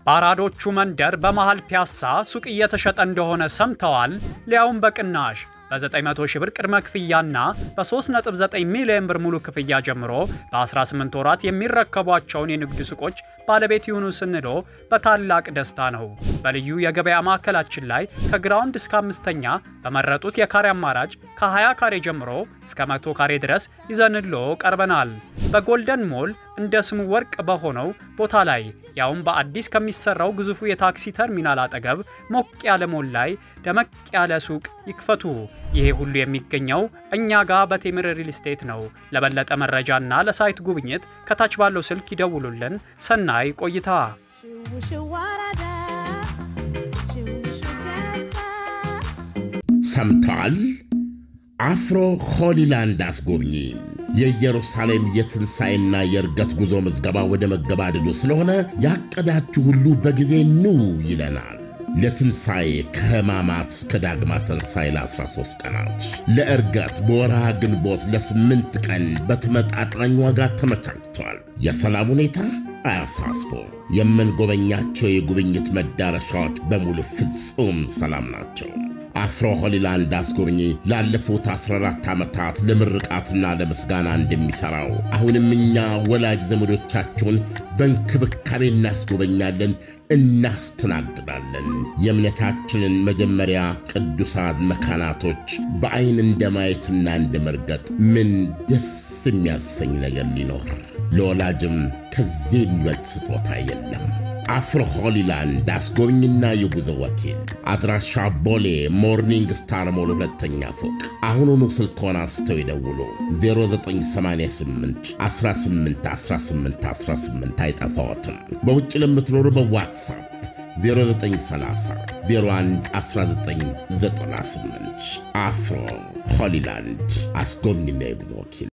ባራዶቹ መንደር በመሃል ፒያሳ ሱቅ እየተሸጠ እንደሆነ ሰምተዋል ሊያውም በቅናሽ በ900 ሺህ ብር ቅድመ ክፍያና በ3.9 ሚሊዮን ብር ሙሉ ክፍያ ጀምሮ በ18 ወራት የሚረከቧቸውን የንግድ ሱቆች ባለቤት ይሁኑ ስንሎ በታላቅ ደስታ ነው በልዩ የገበያ ማዕከላችን ላይ ከግራውንድ እስከ 5ኛ በመረጡት የካሬ አማራጭ ከ20 ካሬ ጀምሮ እስከ 100 ካሬ ድረስ ይዘንሎ ቀርበናል በጎልደን ሞል እንደ ስሙ ወርቅ በሆነው ቦታ ላይ ያውም በአዲስ ከሚሰራው ግዙፉ የታክሲ ተርሚናል አጠገብ ሞቅ ያለ ሞል ላይ ደመቅ ያለ ሱቅ ይክፈቱ ይሄ ሁሉ የሚገኘው እኛ ጋር በቴምር ሪል ስቴት ነው ለበለጠ መረጃና ለሳይት ጉብኝት ከታች ባለው ስልክ ይደውሉልን ሰናይ ቆይታ ሰምታል አፍሮ ሆሊላንድ አስጎብኚ የኢየሩሳሌም የትንሳኤና የርገት ጉዞ መዝገባ ወደ መገባደዱ ስለሆነ ያቀዳችሁ ሁሉ በጊዜ ኑ ይለናል ለትንሳኤ ከህማማት እስከ ዳግማ ትንሳኤ ለ13 ቀናት ለእርገት በወርሃ ግንቦት ለ8 ቀን በተመጣጣኝ ዋጋ ተመቻችቷል የሰላም ሁኔታ አያሳስቦ የምንጎበኛቸው የጉብኝት መዳረሻዎች በሙሉ ፍጹም ሰላም ናቸው አፍሮ ሆሊላንድ አስጎብኚ ላለፉት 14 ዓመታት ለምርቃትና ለምስጋና እንደሚሰራው አሁንም እኛ ወላጅ ዘመዶቻችሁን በእንክብካቤ እናስጎበኛለን እናስተናግዳለን የእምነታችንን መጀመሪያ ቅዱሳን መካናቶች በአይን እንደማየትና እንደመርገጥ ምን ደስ የሚያሰኝ ነገር ሊኖር ለወላጅም ከዚህ የሚበልጥ ስጦታ የለም አፍሮ ሆሊላንድ አስጎብኝና የጉዞ ወኪል አድራሻ ቦሌ ሞርኒንግ ስታር ሞል ሁለተኛ ፎቅ አሁኑኑ ስልክዎን አንስተው ይደውሉ 0988 18 18 18 አይጠፋዎትም በውጭ ለምትኖሩ በዋትስአፕ 0930 01 1998 አፍሮ ሆሊላንድ አስጎብኝና የጉዞ ወኪል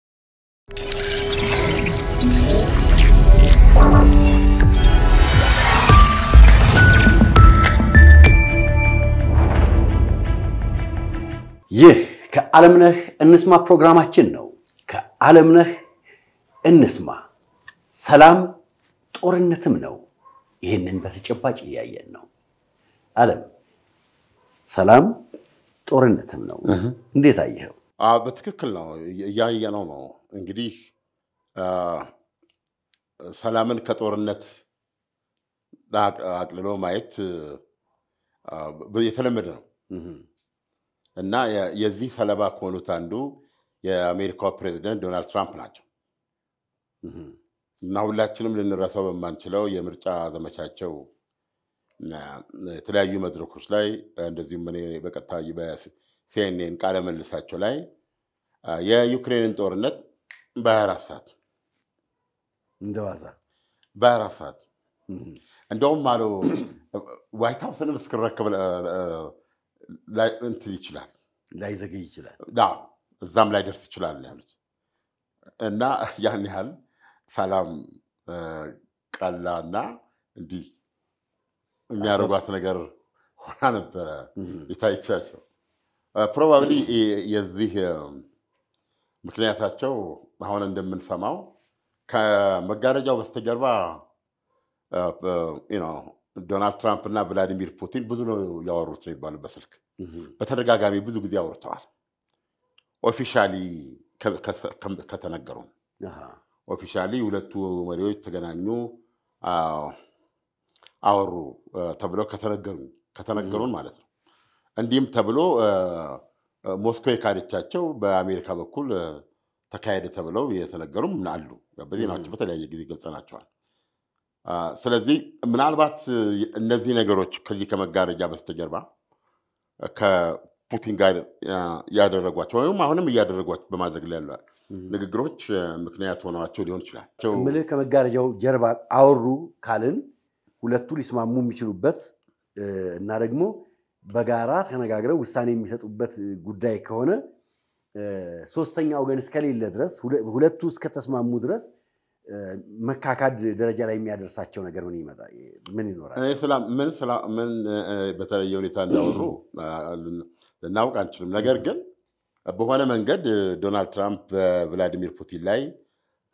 ይህ ከዓለምነህ እንስማ ፕሮግራማችን ነው ከዓለምነህ እንስማ ሰላም ጦርነትም ነው ይሄንን በተጨባጭ ያያየን ነው ዓለም ሰላም ጦርነትም ነው እንዴት አየኸው በትክክል ነው ያያየነው ነው እንግዲህ ሰላምን ከጦርነት አቅልሎ ማየት የተለመደ ነው እና የዚህ ሰለባ ከሆኑት አንዱ የአሜሪካው ፕሬዝዳንት ዶናልድ ትራምፕ ናቸው እና ሁላችንም ልንረሳው በማንችለው የምርጫ ዘመቻቸው የተለያዩ መድረኮች ላይ እንደዚህም እኔ በቀጥታ በሲኤንኤን ቃለ መልሳቸው ላይ የዩክሬንን ጦርነት በ24 ሰዓት እንደዋዛ በ24 ሰዓት እንደውም አለው ዋይት ሃውስንም እስከረከበ ላይ እንትን ይችላል ላይ ዘገይ ይችላል ዳው እዛም ላይ ደርስ ይችላል ያሉት እና ያን ያህል ሰላም ቀላና እንዲ የሚያረጋት ነገር ሆና ነበር ይታይቻቸው ፕሮባብሊ የዚህ ምክንያታቸው አሁን እንደምንሰማው ከመጋረጃው በስተጀርባ ዶናልድ ትራምፕ እና ቭላዲሚር ፑቲን ብዙ ነው ያወሩት ነው ይባሉ በስልክ በተደጋጋሚ ብዙ ጊዜ አውርተዋል ኦፊሻሊ ከተነገሩ ኦፊሻሊ ሁለቱ መሪዎች ተገናኙ አወሩ ተብሎ ከተነገሩን ማለት ነው እንዲም ተብሎ ሞስኮ የካደቻቸው በአሜሪካ በኩል ተካሄደ ተብለው የተነገሩም አሉ በዜናቸው በተለያየ ጊዜ ገልጸናቸዋል ስለዚህ ምናልባት እነዚህ ነገሮች ከዚህ ከመጋረጃ በስተጀርባ ከፑቲን ጋር ያደረጓቸው ወይም አሁንም ያደረጓቸው በማድረግ ላይ ያለው ንግግሮች ምክንያት ሆነዋቸው ሊሆን ይችላል ምልህ ከመጋረጃው ጀርባ አወሩ ካልን ሁለቱ ሊስማሙ የሚችሉበት እና ደግሞ በጋራ ተነጋግረው ውሳኔ የሚሰጡበት ጉዳይ ከሆነ ሶስተኛ ወገን እስከሌለ ድረስ ሁለቱ እስከተስማሙ ድረስ መካካድ ደረጃ ላይ የሚያደርሳቸው ነገር ምን ይኖራል ሰላም ምን በተለየ ሁኔታ እንዳወሩ ልናውቅ አንችልም። ነገር ግን በሆነ መንገድ ዶናልድ ትራምፕ በቭላዲሚር ፑቲን ላይ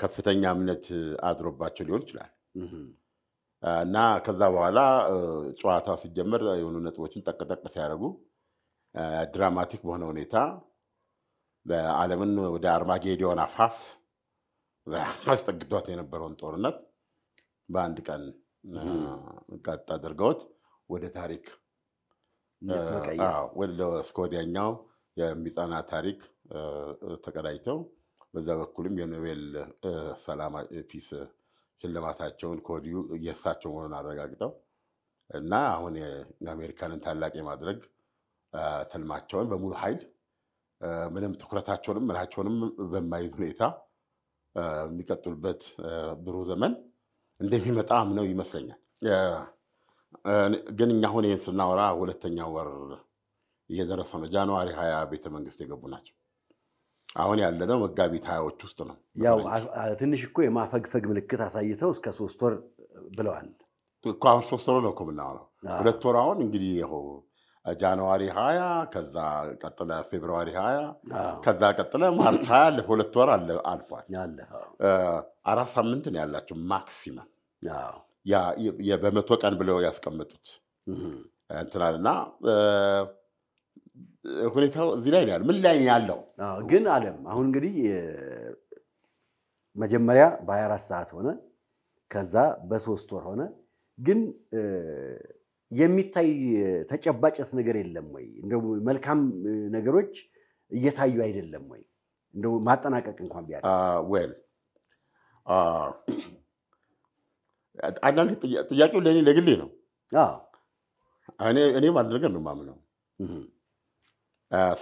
ከፍተኛ እምነት አድሮባቸው ሊሆን ይችላል እና ከዛ በኋላ ጨዋታው ሲጀመር የሆኑ ነጥቦችን ጠቅጠቅ ሲያደርጉ ድራማቲክ በሆነ ሁኔታ ዓለምን ወደ አርማጌዲዮን አፋፍ አስጠግቷት የነበረውን ጦርነት በአንድ ቀን ቀጥ አድርገውት ወደ ታሪክ እስከ ወዲያኛው የሚጸና ታሪክ ተቀዳጅተው በዛ በኩልም የኖቤል ሰላም ፒስ ሽልማታቸውን ከወዲሁ የእሳቸው መሆኑን አረጋግጠው እና አሁን የአሜሪካንን ታላቅ የማድረግ ትልማቸውን በሙሉ ኃይል ምንም ትኩረታቸውንም ምናቸውንም በማይዝ ሁኔታ የሚቀጥሉበት ብሩህ ዘመን እንደሚመጣ አምነው ይመስለኛል። ግን እኛ አሁን ይህን ስናወራ ሁለተኛው ወር እየደረሰ ነው። ጃንዋሪ 20 ቤተ መንግስት የገቡ ናቸው። አሁን ያለነው መጋቢት 20ዎች ውስጥ ነው። ያው ትንሽ እኮ የማፈግፈግ ምልክት አሳይተው እስከ 3 ወር ብለዋል እኮ። አሁን 3 ወር ነው እኮ የምናወራው። 2 ወር አሁን እንግዲህ ይኸው ጃንዋሪ 20 ከዛ ቀጥለ ፌብሩዋሪ 20 ከዛ ቀጥለ ማርች 20 አለፈ። 2 ወር አልፏል። 4 ሳምንት ነው ያላቸው ማክሲመም። ያ በመቶ ቀን ብለው ያስቀመጡት እንትናልና ሁኔታው እዚህ ላይ ነው ያለው። ምን ላይ ነው ያለው? ግን ዓለም አሁን እንግዲህ መጀመሪያ በ24 ሰዓት ሆነ፣ ከዛ በ3 ወር ሆነ። ግን የሚታይ ተጨባጭስ ነገር የለም ወይ? እንደው መልካም ነገሮች እየታዩ አይደለም ወይ? እንደው ማጠናቀቅ እንኳን ቢያደርስ አንዳንድ ጥያቄው ለእኔ ለግሌ ነው። እኔ አንድ ነገር ነው የማምነው።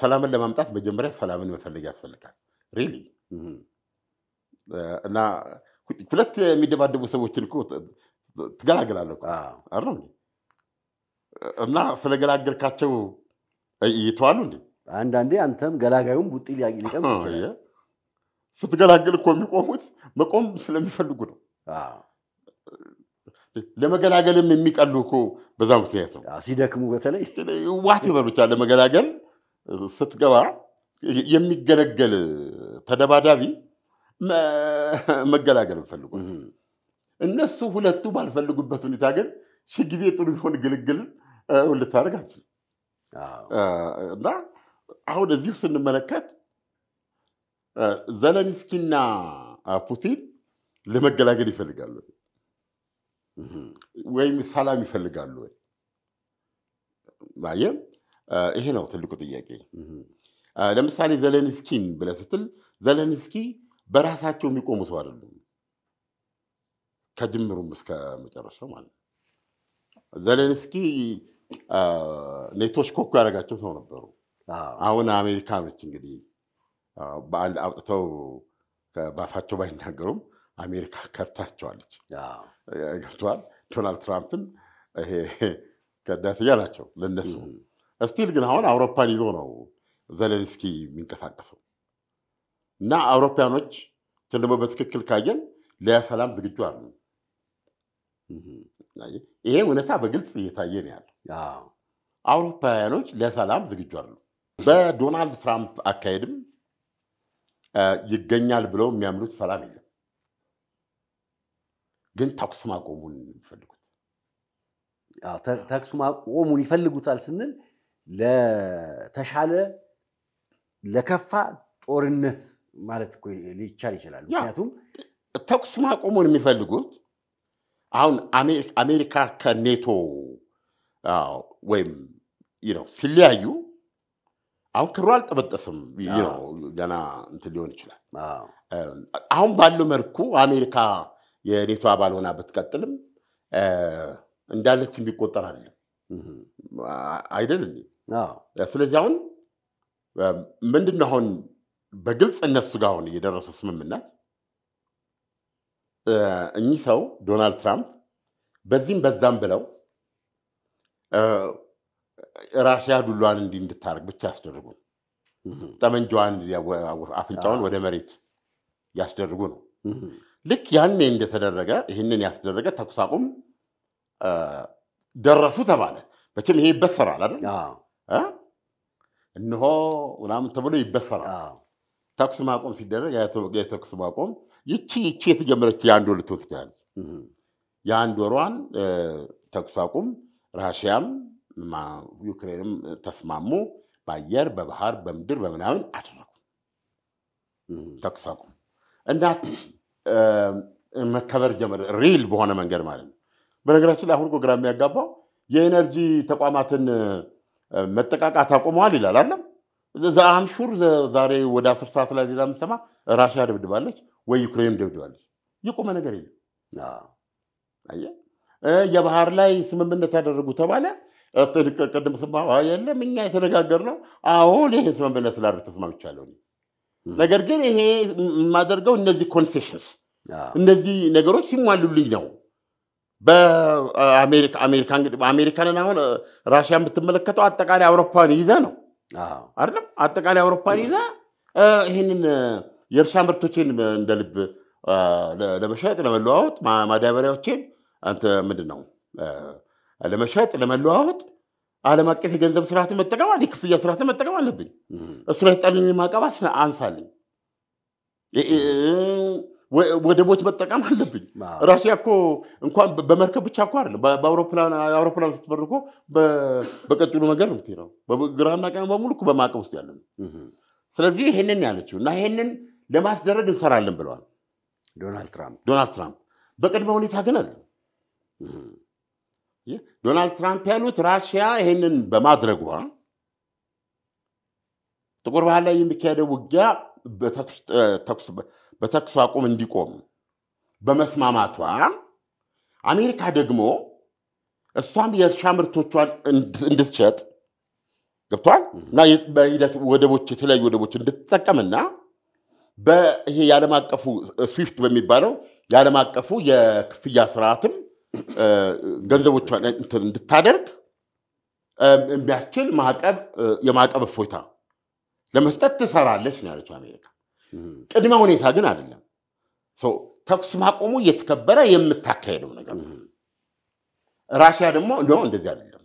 ሰላምን ለማምጣት መጀመሪያ ሰላምን መፈለግ ያስፈልጋል። ሪሊ እና ሁለት የሚደባደቡ ሰዎችን እኮ ትገላግላለህ አይደል? እና ስለገላገልካቸው ይተዋሉ እንዴ? አንዳንዴ አንተም ገላጋዩም ቡጢ ሊቀም ይችላል። ስትገላግል እኮ የሚቆሙት መቆም ስለሚፈልጉ ነው። ለመገላገልም የሚቀሉ እኮ በዛ ምክንያት ነው። ሲደክሙ በተለይ ዋት ይበሉቻ ለመገላገል ስትገባ የሚገለገል ተደባዳቢ መገላገል ፈልጓል። እነሱ ሁለቱ ባልፈልጉበት ሁኔታ ግን ሺህ ጊዜ ጥሩ ቢሆን ግልግል ልታደርግ አትችልም። እና አሁን እዚሁ ስንመለከት ዘለንስኪና ፑቲን ለመገላገል ይፈልጋሉ ወይም ሰላም ይፈልጋሉ ወይ? ማየም ይሄ ነው ትልቁ ጥያቄ። ለምሳሌ ዘለንስኪን ብለህ ስትል ዘለንስኪ በራሳቸው የሚቆሙ ሰው አይደሉም፣ ከጅምሩም እስከ መጨረሻው ማለት ነው። ዘለንስኪ ኔቶች ኮኮ ያደረጋቸው ሰው ነበሩ። አሁን አሜሪካኖች እንግዲህ በአንድ አውጥተው ባፋቸው ባይናገሩም አሜሪካ ከርታቸዋለች። ገብቷል። ዶናልድ ትራምፕን ይሄ ከዳትያ ናቸው ለነሱ። እስቲል ግን አሁን አውሮፓን ይዞ ነው ዘለንስኪ የሚንቀሳቀሰው እና አውሮፓኖች ደግሞ በትክክል ካየን ለሰላም ዝግጁ አይደሉም። ይሄ እውነታ በግልጽ እየታየ ነው ያለው። አውሮፓውያኖች ለሰላም ዝግጁ አይደሉም። በዶናልድ ትራምፕ አካሄድም ይገኛል ብለው የሚያምኑት ሰላም የለም። ግን ተኩስ ማቆሙን ይፈልጉት። ተኩስ ማቆሙን ይፈልጉታል ስንል ለተሻለ ለከፋ ጦርነት ማለት እኮ ሊቻል ይችላል። ምክንያቱም ተኩስ ማቆሙን የሚፈልጉት አሁን አሜሪካ ከኔቶ ወይም ሲለያዩ አሁን ክሩ አልጠበጠስም ገና እንትን ሊሆን ይችላል። አሁን ባለው መልኩ አሜሪካ የኔቶ አባል ሆና ብትቀጥልም እንዳለች ቢቆጠር አይደለም። ስለዚህ አሁን ምንድነው አሁን በግልጽ እነሱ ጋር አሁን የደረሱ ስምምነት እኚህ ሰው ዶናልድ ትራምፕ በዚህም በዛም ብለው ራሽያ ዱሏን እንድታርግ ብቻ ያስደርጉ፣ ጠመንጃዋን አፍንጫውን ወደ መሬት ያስደርጉ ነው። ልክ ያኔ እንደተደረገ ይህንን ያስደረገ ተኩስ አቁም ደረሱ ተባለ። መቼም ይሄ ይበሰራል አይደል? እነሆ ምናምን ተብሎ ይበሰራል። ተኩስ ማቆም ሲደረግ የተኩስ ማቆም ይቺ የተጀመረች የአንድ ወር ልትሆን ትችላለች። የአንድ ወሯን ተኩስ አቁም ራሽያም ዩክሬንም ተስማሙ። በአየር በባህር በምድር በምናምን አደረጉ ተኩስ አቁም እና መከበር ጀመረ ሪል በሆነ መንገድ ማለት ነው። በነገራችን ላይ አሁን እኮ ግራ የሚያጋባው የኤነርጂ ተቋማትን መጠቃቃት አቁመዋል ይላል አይደል? አምሹር ዛሬ ወደ 10 ሰዓት ላይ ዜና የምንሰማ ራሽያ ደብድባለች ወይ ዩክሬን ደብድባለች። የቆመ ነገር የለም። የባህር ላይ ስምምነት ያደረጉ ተባለ። ቅድም ስማ የለም እኛ የተነጋገርነው ይሄ ስምምነት ላይ ተስማምቻለሁ። ነገር ግን ይሄ የማደርገው እነዚህ ኮንሴሽንስ እነዚህ ነገሮች ሲሟሉልኝ ነው። በአሜሪካንን አሁን ራሽያ የምትመለከተው አጠቃላይ አውሮፓን ይዛ ነው አይደለም? አጠቃላይ አውሮፓን ይዛ ይህንን የእርሻ ምርቶችን እንደ ልብ ለመሸጥ ለመለዋወጥ ማዳበሪያዎችን ምንድን ነው ለመሸጥ ለመለዋወጥ ዓለም አቀፍ የገንዘብ ስርዓትን መጠቀም የክፍያ ስርዓትን መጠቀም አለብኝ። እሱ ላይ ጣልኝ ማቀባ አንሳልኝ ወደቦች መጠቀም አለብኝ። ራሽያ እኮ እንኳን በመርከብ ብቻ እኮ አይደለም በአውሮፕላን ስትበር እኮ በቀጭኑ ነገር ነው የምትሄደው። በግራና ቀኝ በሙሉ እኮ በማዕቀብ ውስጥ ያለ ነው። ስለዚህ ይሄንን ያለችው እና ይሄንን ለማስደረግ እንሰራለን ብለዋል ዶናልድ ትራምፕ። በቅድመ ሁኔታ ግን አለ ዶናልድ ትራምፕ ያሉት ራሽያ ይሄንን በማድረጓ ጥቁር ባህር ላይ የሚካሄደው ውጊያ በተኩስ አቁም እንዲቆም በመስማማቷ አሜሪካ ደግሞ እሷም የእርሻ ምርቶቿን እንድትሸጥ ገብቷል እና በሂደት ወደቦች የተለያዩ ወደቦች እንድትጠቀምና በይሄ የዓለም አቀፉ ስዊፍት በሚባለው የዓለም አቀፉ የክፍያ ስርዓትም ገንዘቦቿን እንድታደርግ የሚያስችል የማዕቀብ እፎይታ ለመስጠት ትሰራለች ነው ያለችው አሜሪካ። ቅድመ ሁኔታ ግን አይደለም። ተኩስ ማቆሙ እየተከበረ የምታካሄደው ነገር ነው። ራሽያ ደግሞ እንደዚህ አይደለም።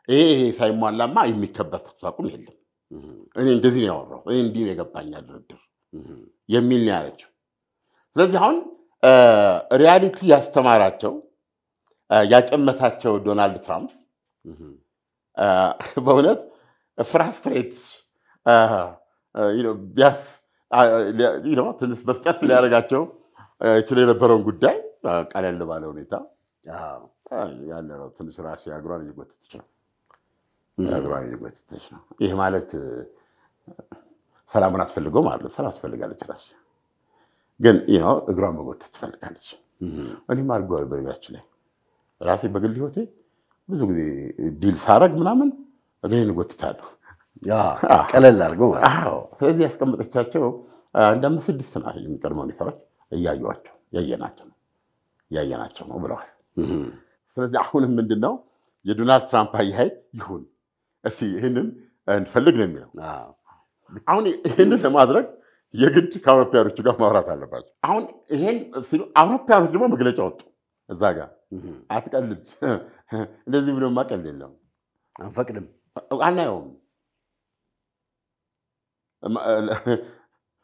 ይሄ ሳይሟላማ የሚከበር ተኩስ አቁም የለም። እኔ እንደዚህ ነው ያወራው፣ እኔ እንዲህ ነው የገባኛል ድርድር የሚል ነው ያለችው። ስለዚህ አሁን ሪያሊቲ ያስተማራቸው ያጨመታቸው ዶናልድ ትራምፕ በእውነት ፍራስትሬት ቢያስ ትንሽ መስጠት ሊያደርጋቸው ይችል የነበረውን ጉዳይ ቀለል ባለ ሁኔታ ያለ ነው። ትንሽ ራሽያ እግሯን እየጎተተች ነው። ይህ ማለት ሰላሙን አትፈልገው ማለት ሰላም ትፈልጋለች ራሽያ፣ ግን እግሯን መጎተት ትፈልጋለች። እኔም አድርገዋል። በነገራችን ላይ ራሴ በግል ህይወቴ ብዙ ጊዜ ዲል ሳረግ ምናምን እግሬን እጎትታለሁ። ቀለል አድርገው ማለት ነው። ስለዚህ ያስቀመጠቻቸው እንደ 5-6 ናቸው የሚቀድመው ሁኔታዎች እያየናቸው ነው ብለዋል። ስለዚህ አሁንም ምንድነው የዶናልድ ትራምፕ አያይ ይሁን እስቲ ይህንን እንፈልግ ነው የሚለው። አሁን ይህንን ለማድረግ የግድ ከአውሮፓውያኖቹ ጋር ማውራት አለባቸው። አሁን ይሄን አውሮፓውያኖች ደግሞ መግለጫ ወጡ። እዛ ጋር አትቀልድ፣ እንደዚህ ብሎ ማቀልድ የለም፣ አንፈቅድም፣ አናየውም።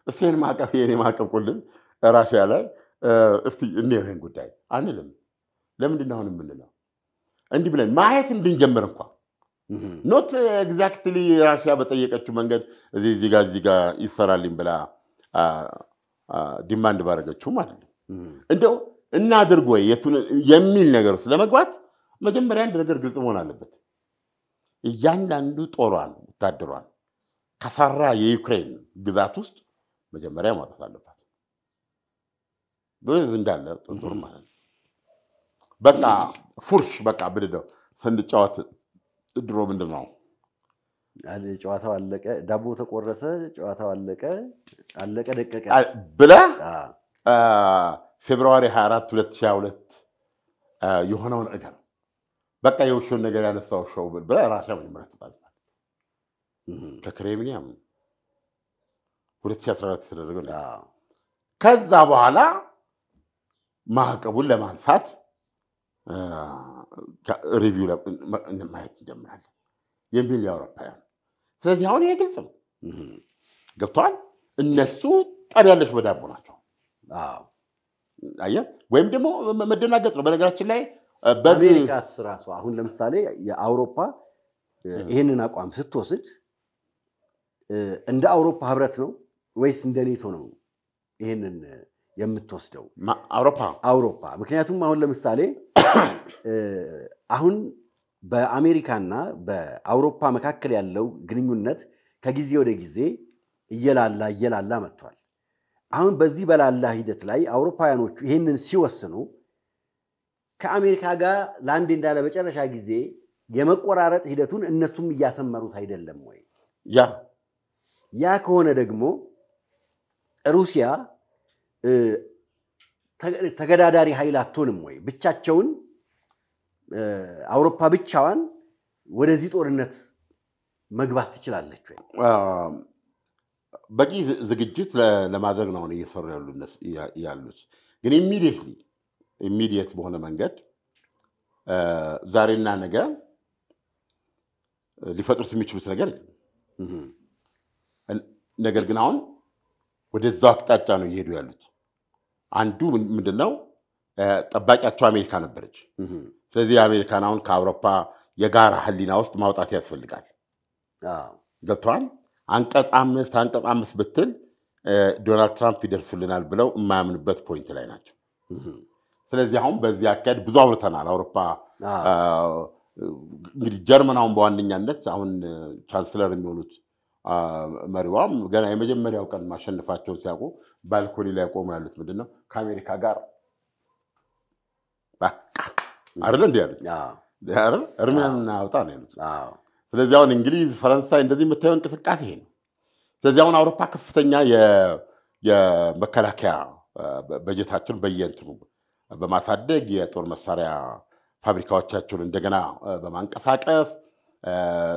እስቲ የኔ ማዕቀብ ቁልን ራሽያ ላይ እስቲ ይሄን ጉዳይ አንልም። ለምንድን ነው አሁን የምንለው? እንዲህ ብለን ማየት እንድንጀምር እንኳን ኖት ኤግዛክትሊ ራሽያ በጠየቀችው መንገድ እዚህ ጋር ይሰራልኝ ብላ ዲማንድ ባደረገችው ማለት ነው። እንደው እናድርግ ወይ የሚል ነገር ውስጥ ለመግባት መጀመሪያ አንድ ነገር ግልጽ መሆን አለበት። እያንዳንዱ ጦሯን ወታደሯን ከሰራ የዩክሬን ግዛት ውስጥ መጀመሪያ ማውጣት አለባት። እንዳለ ጦር ማለት ነው። በቃ ፉርሽ በቃ ብድደው ስንጫወት ድሮ ምንድን ነው ጨዋታው አለቀ፣ ዳቦ ተቆረሰ፣ ጨዋታው አለቀ ደቀቀ ብለህ ፌብሩዋሪ 24 2022 የሆነውን ነገር በቃ የውሾን ነገር ያነሳው ሾው ብለህ ራሽያ መጀመሪያ ትጣልታለህ። ከክሬምሊን 2014 ተደረገ ነው። ከዛ በኋላ ማዕቀቡን ለማንሳት ሪቪው ማየት እንጀምራለን። የሚል የአውሮፓውያን ስለዚህ አሁን ይሄ ግልጽ ነው ገብቷል እነሱ ጠር ያለሽ በዳቦ ናቸው አየህ ወይም ደግሞ መደናገጥ ነው በነገራችን ላይ በአሜሪካስ ራሱ አሁን ለምሳሌ የአውሮፓ ይሄንን አቋም ስትወስድ እንደ አውሮፓ ህብረት ነው ወይስ እንደ ኔቶ ነው ይሄንን የምትወስደው አውሮፓ ምክንያቱም አሁን ለምሳሌ አሁን በአሜሪካና በአውሮፓ መካከል ያለው ግንኙነት ከጊዜ ወደ ጊዜ እየላላ መጥቷል አሁን በዚህ በላላ ሂደት ላይ አውሮፓውያኖቹ ይሄንን ሲወስኑ ከአሜሪካ ጋር ላንድ እንዳለ በጨረሻ ጊዜ የመቆራረጥ ሂደቱን እነሱም እያሰመሩት አይደለም ወይ ያ ከሆነ ደግሞ ሩሲያ ተገዳዳሪ ኃይል አትሆንም ወይ ብቻቸውን አውሮፓ ብቻዋን ወደዚህ ጦርነት መግባት ትችላለች ወይ በቂ ዝግጅት ለማድረግ ነው እየሰሩ ያሉት ግን ኢሚዲየት በሆነ መንገድ ዛሬና ነገ ሊፈጥሩት የሚችሉት ነገር ነገር ግን አሁን ወደዛው አቅጣጫ ነው እየሄዱ ያሉት አንዱ ምንድነው ጠባቂያቸው አሜሪካ ነበረች ስለዚህ አሜሪካን አሁን ከአውሮፓ የጋራ ህሊና ውስጥ ማውጣት ያስፈልጋል ገብቷል አንቀጽ 5 ብትል ዶናልድ ትራምፕ ይደርሱልናል ብለው የማያምኑበት ፖይንት ላይ ናቸው ስለዚህ አሁን በዚህ አካሄድ ብዙ አውርተናል አውሮፓ እንግዲህ ጀርመናውን በዋነኛነት አሁን ቻንስለር የሚሆኑት መሪዋም ገና የመጀመሪያው ቀን ማሸነፋቸውን ሲያውቁ ባልኮኒ ላይ ቆሙ ያሉት ምንድነው ከአሜሪካ ጋር በቃ አይደል እንዴ አይደል እርምጃና አውጣ ነው ያሉት ስለዚህ አሁን እንግሊዝ ፈረንሳይ እንደዚህ የምታየው እንቅስቃሴ ይሄ ነው ስለዚህ አሁን አውሮፓ ከፍተኛ የመከላከያ በጀታቸውን በየእንትኑ በማሳደግ የጦር መሳሪያ ፋብሪካዎቻቸውን እንደገና በማንቀሳቀስ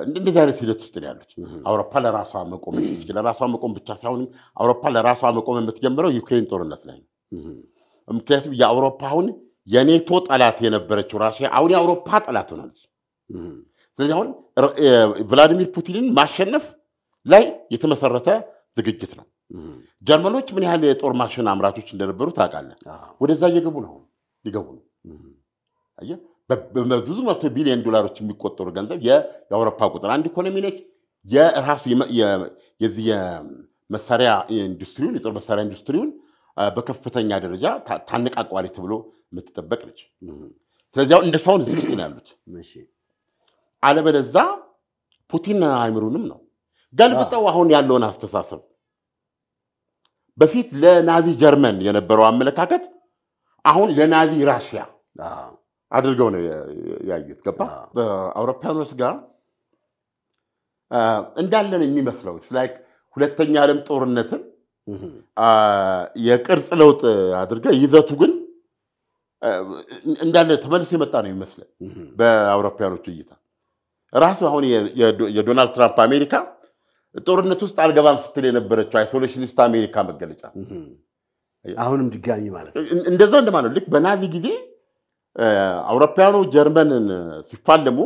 እንደዚህ አይነት ሂደት ውስጥ ነው ያሉት አውሮፓ ለራሷ መቆም ትችላል ለራሷ መቆም ብቻ ሳይሆን አውሮፓ ለራሷ መቆም የምትጀምረው ዩክሬን ጦርነት ላይ ምክንያቱም የአውሮፓ አሁን የኔቶ ጠላት የነበረችው ራሽያ አሁን የአውሮፓ ጠላት ሆናለች ስለዚህ አሁን ቭላዲሚር ፑቲንን ማሸነፍ ላይ የተመሰረተ ዝግጅት ነው ጀርመኖች ምን ያህል የጦር ማሽን አምራቾች እንደነበሩ ታውቃለህ ወደዛ እየገቡ ነው ሊገቡ ነው አየህ በብዙ መቶ ቢሊዮን ዶላሮች የሚቆጠሩ ገንዘብ የአውሮፓ ቁጥር አንድ ኢኮኖሚ ነች የራሱ የዚህ መሳሪያ ኢንዱስትሪውን የጦር መሳሪያ ኢንዱስትሪውን በከፍተኛ ደረጃ ታነቃቋሪ ተብሎ የምትጠበቅ ነች ስለዚህ አሁን እንደሳውን እዚህ ውስጥ ነው ያሉት አለበለዛ ፑቲን አይምሩንም ነው ገልብጠው አሁን ያለውን አስተሳሰብ በፊት ለናዚ ጀርመን የነበረው አመለካከት አሁን ለናዚ ራሽያ አድርገው ነው ያዩት ገባ በአውሮፓውያኖች ጋር እንዳለን የሚመስለው ላይክ ሁለተኛ ዓለም ጦርነትን የቅርጽ ለውጥ አድርገው ይዘቱ ግን እንዳለ ተመልሶ የመጣ ነው የሚመስለው በአውሮፓውያኖች እይታ ራሱ አሁን የዶናልድ ትራምፕ አሜሪካ ጦርነት ውስጥ አልገባም ስትል የነበረችው አይሶሌሽኒስት አሜሪካ መገለጫ አሁንም ድጋሚ ማለት እንደዛ እንደማለት ልክ በናዚ ጊዜ አውሮፓውያኑ ጀርመንን ሲፋለሙ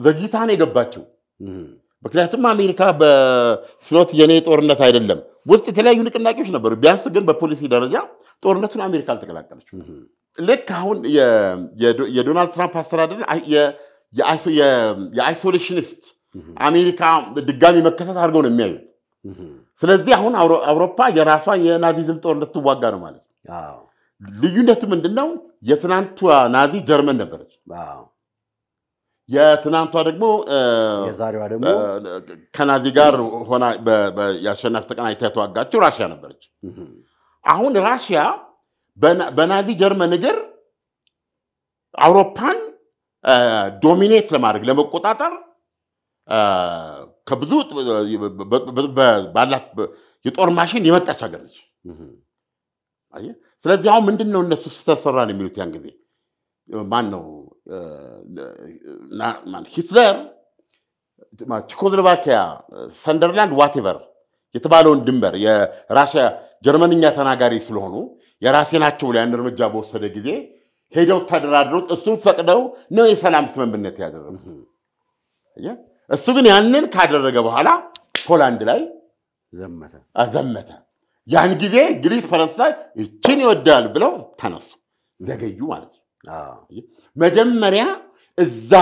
ዘግይታን የገባቸው ምክንያቱም አሜሪካ በስኖት የኔ ጦርነት አይደለም ውስጥ የተለያዩ ንቅናቄዎች ነበሩ ቢያንስ ግን በፖሊሲ ደረጃ ጦርነቱን አሜሪካ አልተቀላቀለችም ልክ አሁን የዶናልድ ትራምፕ አስተዳደር የአይሶሌሽኒስት አሜሪካ ድጋሚ መከሰት አድርገው ነው የሚያዩት ስለዚህ አሁን አውሮፓ የራሷን የናዚዝም ጦርነት ትዋጋ ነው ማለት ነው ልዩነቱ ምንድነው የትናንቷ ናዚ ጀርመን ነበረች የትናንቷ ደግሞ የዛሬዋ ደግሞ ከናዚ ጋር ሆና ያሸናፊ ተቀናይታ ተዋጋቸው ራሽያ ነበረች አሁን ራሽያ በናዚ ጀርመን እግር አውሮፓን ዶሚኔት ለማድረግ ለመቆጣጠር ከብዙ ባላት የጦር ማሽን የመጣች ሀገር ነች አየ ስለዚህ አሁን ምንድነው እነሱ ተሰራን የሚሉት ያን ጊዜ ማን ነው ሂትለር ቼኮስሎቫኪያ ሰንደርላንድ ዋቴቨር የተባለውን ድንበር የራሽያ ጀርመንኛ ተናጋሪ ስለሆኑ የራሴ ናቸው ላይ እርምጃ በወሰደ ጊዜ ሄደው ተደራድረው እሱን ፈቅደው ነው የሰላም ስምምነት ያደረጉት እሱ ግን ያንን ካደረገ በኋላ ፖላንድ ላይ ዘመተ። ያን ጊዜ እንግሊዝ ፈረንሳይ እችን ይወዳል ብለው ተነሱ። ዘገዩ ማለት ነው። መጀመሪያ እዛ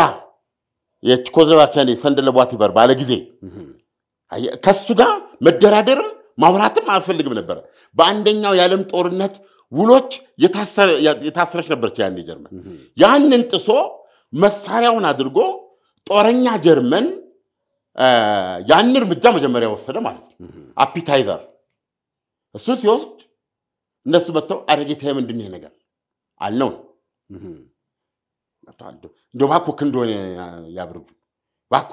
የቼኮስሎቫኪያን ሰንደለቧቲበር ባለ ጊዜ ከሱ ጋር መደራደርም ማውራትም አያስፈልግም ነበር። በአንደኛው የዓለም ጦርነት ውሎች የታሰረች ነበረች ያኔ ጀርመን። ያንን ጥሶ መሳሪያውን አድርጎ ጦረኛ ጀርመን ያንን እርምጃ መጀመሪያ ወሰደ ማለት ነው። አፒታይዘር እሱ ሲወስድ እነሱ መጥተው አረጌታዬ ምንድን ነው ነገር አልነው። እንደው ባኮ እንደሆነ ያብርጉ ባኮ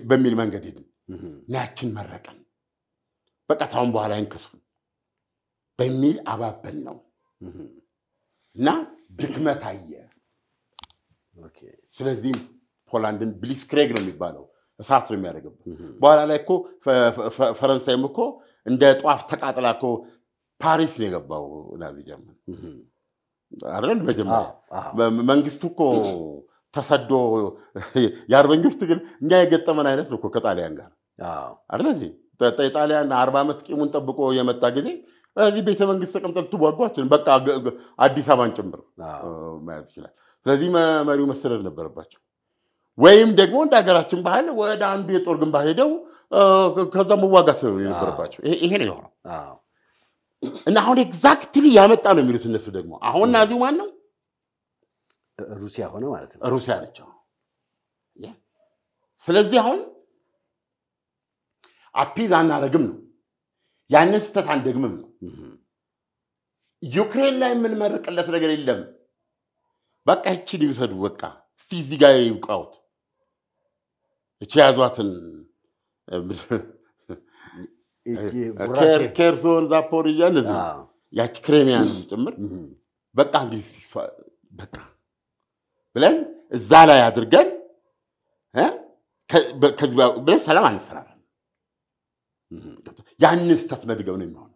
በሚል መንገድ ሄድን። ናችን መረቀን በቃ ታውን በኋላ አይንከሱ በሚል አባበል ነው እና ድክመት አየ። ስለዚህ ፖላንድን ብሊስክሬግ ነው የሚባለው እሳት ነው የሚያደርገው። በኋላ ላይ እኮ ፈረንሳይም እኮ እንደ ጧፍ ተቃጥላ እኮ ፓሪስ ነው የገባው ናዚ ጀርመን አይደል? መጀመሪያ መንግስቱ እኮ ተሰዶ የአርበኞች ትግል እኛ የገጠመን አይነት ነው እኮ ከጣሊያን ጋር አይደል? ጣሊያን 40 ዓመት ቂሙን ጠብቆ የመጣ ጊዜ እዚህ ቤተ መንግስት ተቀምጠው ተዋጓችን በቃ አዲስ አበባን ጭምር ማያዝ ይችላል። ስለዚህ መሪው መሰደድ ነበረባቸው። ወይም ደግሞ እንደ ሀገራችን ባህል ወደ አንዱ የጦር ግንባር ሄደው ከዛ መዋጋት ነበረባቸው። ይሄ ነው የሆነው። እና አሁን ኤግዛክትሊ ያመጣ ነው የሚሉት እነሱ ደግሞ አሁን ናዚው ማን ነው? ሩሲያ ሆነ ማለት ነው። ሩሲያ ነች። ስለዚህ አሁን አፒዝ አናረግም ነው ያንን ስተት አንደግምም ነው። ዩክሬን ላይ የምንመርቅለት ነገር የለም። በቃ እቺን ይውሰዱ በቃ እስቲ እዚህ ጋር ይውቃውት እቺ ያዟትን ኬርሶን ዛፖሪያ ለዚህ ያቺ ክሬሚያን ጭምር በቃ እንግሊዝ በቃ ብለን እዛ ላይ አድርገን ከዚህ ብለን ሰላም አንፈራራም። ያንን ስተት መድገም ነው የሚሆነው።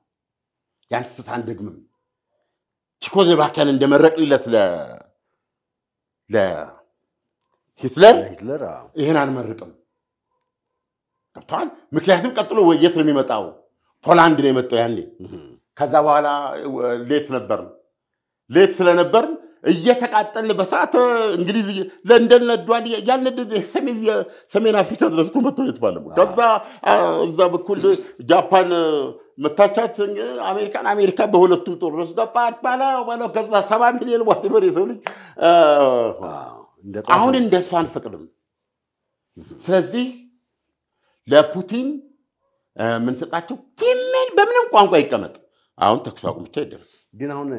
ያን ስተት አንደግምም። ቼኮስሎቫኪያን እንደመረቅለት ለሂትለር ይሄን አንመርቅም። ገብቷል? ምክንያቱም ቀጥሎ ወየት ነው የሚመጣው? ፖላንድ ነው የመጣው ያኔ። ከዛ በኋላ ሌት ነበር። ሌት ስለነበር እየተቃጠልን በሰዓት እንግሊዝ ለንደን ነዷል ያልነደ ሰሜን አፍሪካ ድረስ እኮ መጥቶ ይተባለም። ከዛ እዛ በኩል ጃፓን መታቻት አሜሪካ በሁለቱም ጦርነት ገባች ባለው ከዛ 70 ሚሊዮን ዋትበር የሰው ልጅ አሁን እንደሱ አንፈቅድም። ስለዚህ ለፑቲን ምን ሰጣቸው? ቲምን በምንም ቋንቋ ይቀመጥ አሁን ተኩስ አቁም ብቻ ይደረግ። ግን አሁን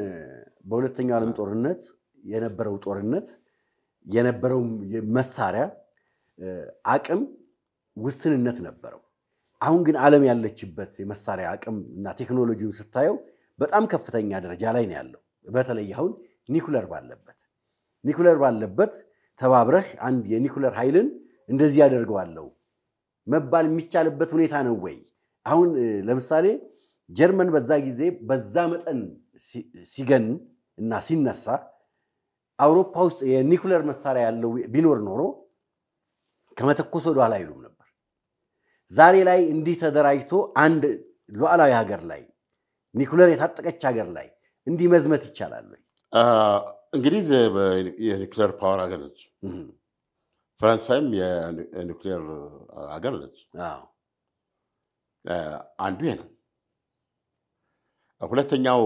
በሁለተኛው ዓለም ጦርነት የነበረው መሳሪያ አቅም ውስንነት ነበረው። አሁን ግን ዓለም ያለችበት የመሳሪያ አቅም እና ቴክኖሎጂውን ስታየው በጣም ከፍተኛ ደረጃ ላይ ነው ያለው። በተለይ አሁን ኒኩለር ባለበት ተባብረህ አንድ የኒኩለር ኃይልን እንደዚህ ያደርገዋለው መባል የሚቻልበት ሁኔታ ነው ወይ? አሁን ለምሳሌ ጀርመን በዛ ጊዜ በዛ መጠን ሲገን እና ሲነሳ አውሮፓ ውስጥ የኒኩለር መሳሪያ ያለው ቢኖር ኖሮ ከመተኮስ ወደ ኋላ አይሉም ነበር። ዛሬ ላይ እንዲህ ተደራጅቶ አንድ ሉዓላዊ ሀገር ላይ ኒኩለር የታጠቀች ሀገር ላይ እንዲህ መዝመት ይቻላል ወይ? እንግሊዝ የኒኩለር ፓወር ሀገር ነች። ፈረንሳይም የኒኩለር ሀገር ነች። አንዱ ይሄ ነው። ሁለተኛው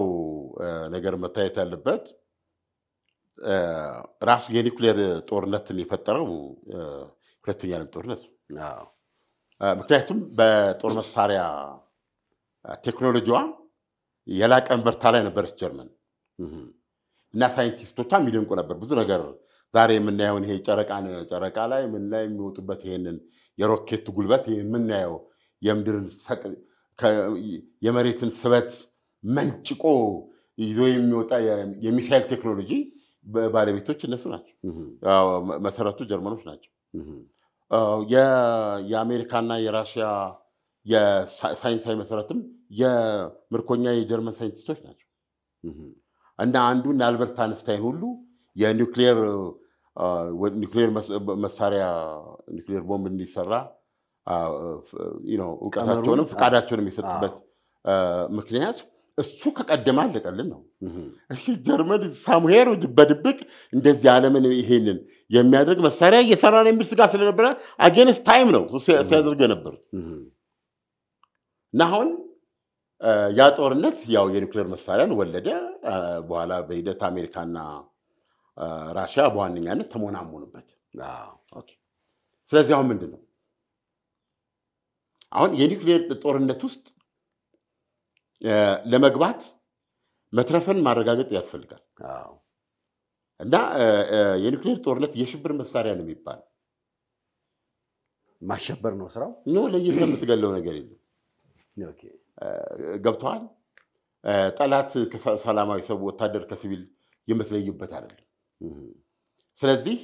ነገር መታየት ያለበት ራሱ የኒኩለር ጦርነትን የፈጠረው ሁለተኛው ዓለም ጦርነት ነው። ምክንያቱም በጦር መሳሪያ ቴክኖሎጂዋ የላቀ በርታ ላይ ነበረች ጀርመን እና ሳይንቲስቶቿ የሚደንቁ ነበር። ብዙ ነገር ዛሬ የምናየውን ይሄ ጨረቃ ላይ ምን ላይ የሚወጡበት ይሄንን የሮኬት ጉልበት የምናየው የምድርን የመሬትን ስበት መንጭቆ ይዞ የሚወጣ የሚሳይል ቴክኖሎጂ ባለቤቶች እነሱ ናቸው። መሰረቱ ጀርመኖች ናቸው። የአሜሪካና የራሽያ የሳይንሳዊ መሰረትም የምርኮኛ የጀርመን ሳይንቲስቶች ናቸው። እና አንዱን አልበርት አንስታይን ሁሉ የኒኩሌር መሳሪያ ኒኩሌር ቦምብ እንዲሰራ እውቀታቸውንም ፍቃዳቸውንም የሰጡበት ምክንያት እሱ ከቀደመ አለቀልን ነው። እሺ ጀርመን ሳሙሄር በድብቅ እንደዚህ ዓለምን ይሄንን የሚያደርግ መሳሪያ እየሰራ ነው የሚል ስጋት ስለነበረ አጌንስት ታይም ነው ሲያደርግ የነበሩት እና አሁን ያ ጦርነት ያው የኒውክሌር መሳሪያን ወለደ። በኋላ በሂደት አሜሪካና ራሽያ በዋነኛነት ተሞናሞኑበት። ኦኬ ስለዚህ አሁን ምንድን ነው አሁን የኒውክሌር ጦርነት ውስጥ ለመግባት መትረፍን ማረጋገጥ ያስፈልጋል። እና የኒውክሌር ጦርነት የሽብር መሳሪያ ነው የሚባል ማሸበር ነው ስራው ነው። ለየት የምትገለው ነገር የለም። ኦኬ ገብቷል። ጠላት ከሰላማዊ ሰው ወታደር ከሲቪል የምትለይበት አይደለም። ስለዚህ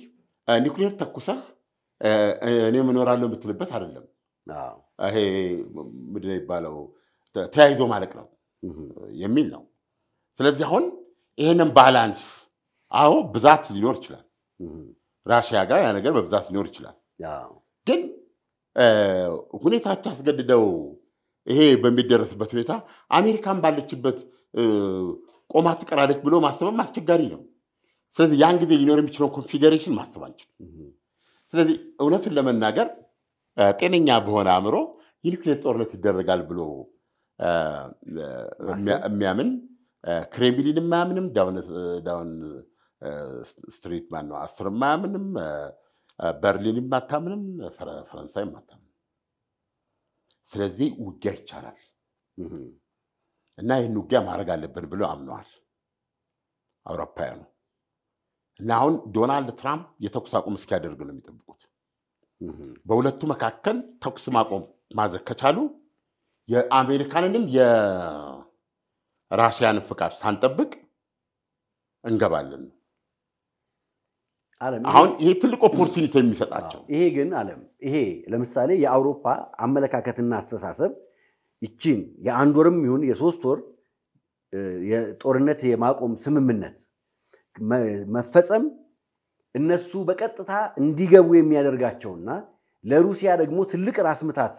ኒውክሌር ተኩሰህ እኔ እኖራለሁ የምትልበት አይደለም። ይሄ ምንድን ነው የሚባለው ተያይዞ ማለቅ ነው የሚል ነው። ስለዚህ አሁን ይሄንን ባላንስ ብዛት ሊኖር ይችላል። ራሽያ ጋር ያ ነገር በብዛት ሊኖር ይችላል። ግን ሁኔታዎች አስገድደው ይሄ በሚደረስበት ሁኔታ አሜሪካን ባለችበት ቆማ ትቀራለች ብሎ ማሰብም አስቸጋሪ ነው። ስለዚህ ያን ጊዜ ሊኖር የሚችለው ኮንፊገሬሽን ማሰብ አንችልም። ስለዚህ እውነቱን ለመናገር ጤነኛ በሆነ አእምሮ የኒውክሌር ጦርነት ይደረጋል ብሎ የሚያምን ክሬምሊን የማያምንም ዳውን ስትሪት ማን ነው አስር የማያምንም በርሊን የማታምንም ፈረንሳይ የማታምንም። ስለዚህ ውጊያ ይቻላል እና ይህን ውጊያ ማድረግ አለብን ብሎ አምነዋል አውሮፓውያኑ። እና አሁን ዶናልድ ትራምፕ የተኩስ አቁም እስኪያደርግ ነው የሚጠብቁት። በሁለቱ መካከል ተኩስ ማቆም ማድረግ ከቻሉ የአሜሪካንንም የራሽያን ፍቃድ ሳንጠብቅ እንገባለን። አሁን ይሄ ትልቅ ኦፖርቹኒቲ የሚሰጣቸው ይሄ ግን ዓለም ይሄ ለምሳሌ የአውሮፓ አመለካከትና አስተሳሰብ ይቺን የአንድ ወርም ይሁን የሶስት ወር የጦርነት የማቆም ስምምነት መፈጸም እነሱ በቀጥታ እንዲገቡ የሚያደርጋቸውና ለሩሲያ ደግሞ ትልቅ ራስ ምታት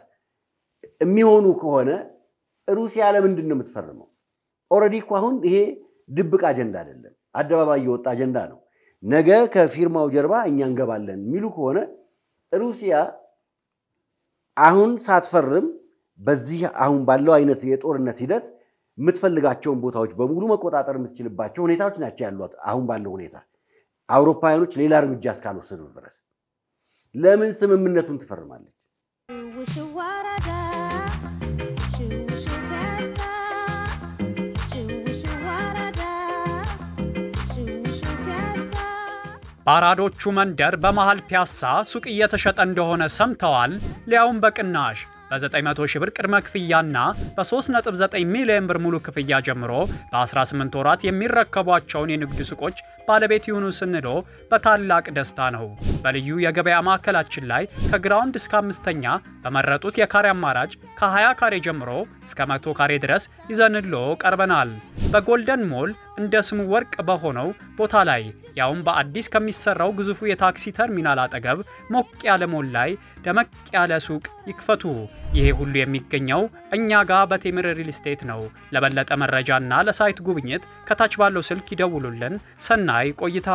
የሚሆኑ ከሆነ ሩሲያ ለምንድን ነው የምትፈርመው? ኦሬዲ እኮ አሁን ይሄ ድብቅ አጀንዳ አይደለም፣ አደባባይ የወጣ አጀንዳ ነው። ነገ ከፊርማው ጀርባ እኛ እንገባለን የሚሉ ከሆነ ሩሲያ አሁን ሳትፈርም በዚህ አሁን ባለው አይነት የጦርነት ሂደት የምትፈልጋቸውን ቦታዎች በሙሉ መቆጣጠር የምትችልባቸው ሁኔታዎች ናቸው ያሏት። አሁን ባለው ሁኔታ አውሮፓውያኖች ሌላ እርምጃ እስካልወሰዱ ድረስ ለምን ስምምነቱን ትፈርማለች? ባራዶቹ መንደር በመሃል ፒያሳ ሱቅ እየተሸጠ እንደሆነ ሰምተዋል። ሊያውም በቅናሽ በ900 ሺህ ብር ቅድመ ክፍያና በ3.9 ሚሊዮን ብር ሙሉ ክፍያ ጀምሮ በ18 ወራት የሚረከቧቸውን የንግድ ሱቆች ባለቤት ይሁኑ ስንሎ በታላቅ ደስታ ነው። በልዩ የገበያ ማዕከላችን ላይ ከግራውንድ እስከ 5ኛ በመረጡት የካሬ አማራጭ ከ20 ካሬ ጀምሮ እስከ 100 ካሬ ድረስ ይዘንሎ ቀርበናል። በጎልደን ሞል እንደ ስሙ ወርቅ በሆነው ቦታ ላይ ያውም በአዲስ ከሚሰራው ግዙፉ የታክሲ ተርሚናል አጠገብ ሞቅ ያለ ሞል ላይ ደመቅ ያለ ሱቅ ይክፈቱ። ይሄ ሁሉ የሚገኘው እኛ ጋር በቴምር ሪል ስቴት ነው። ለበለጠ መረጃና ለሳይት ጉብኝት ከታች ባለው ስልክ ይደውሉልን። ሰናይ ቆይታ።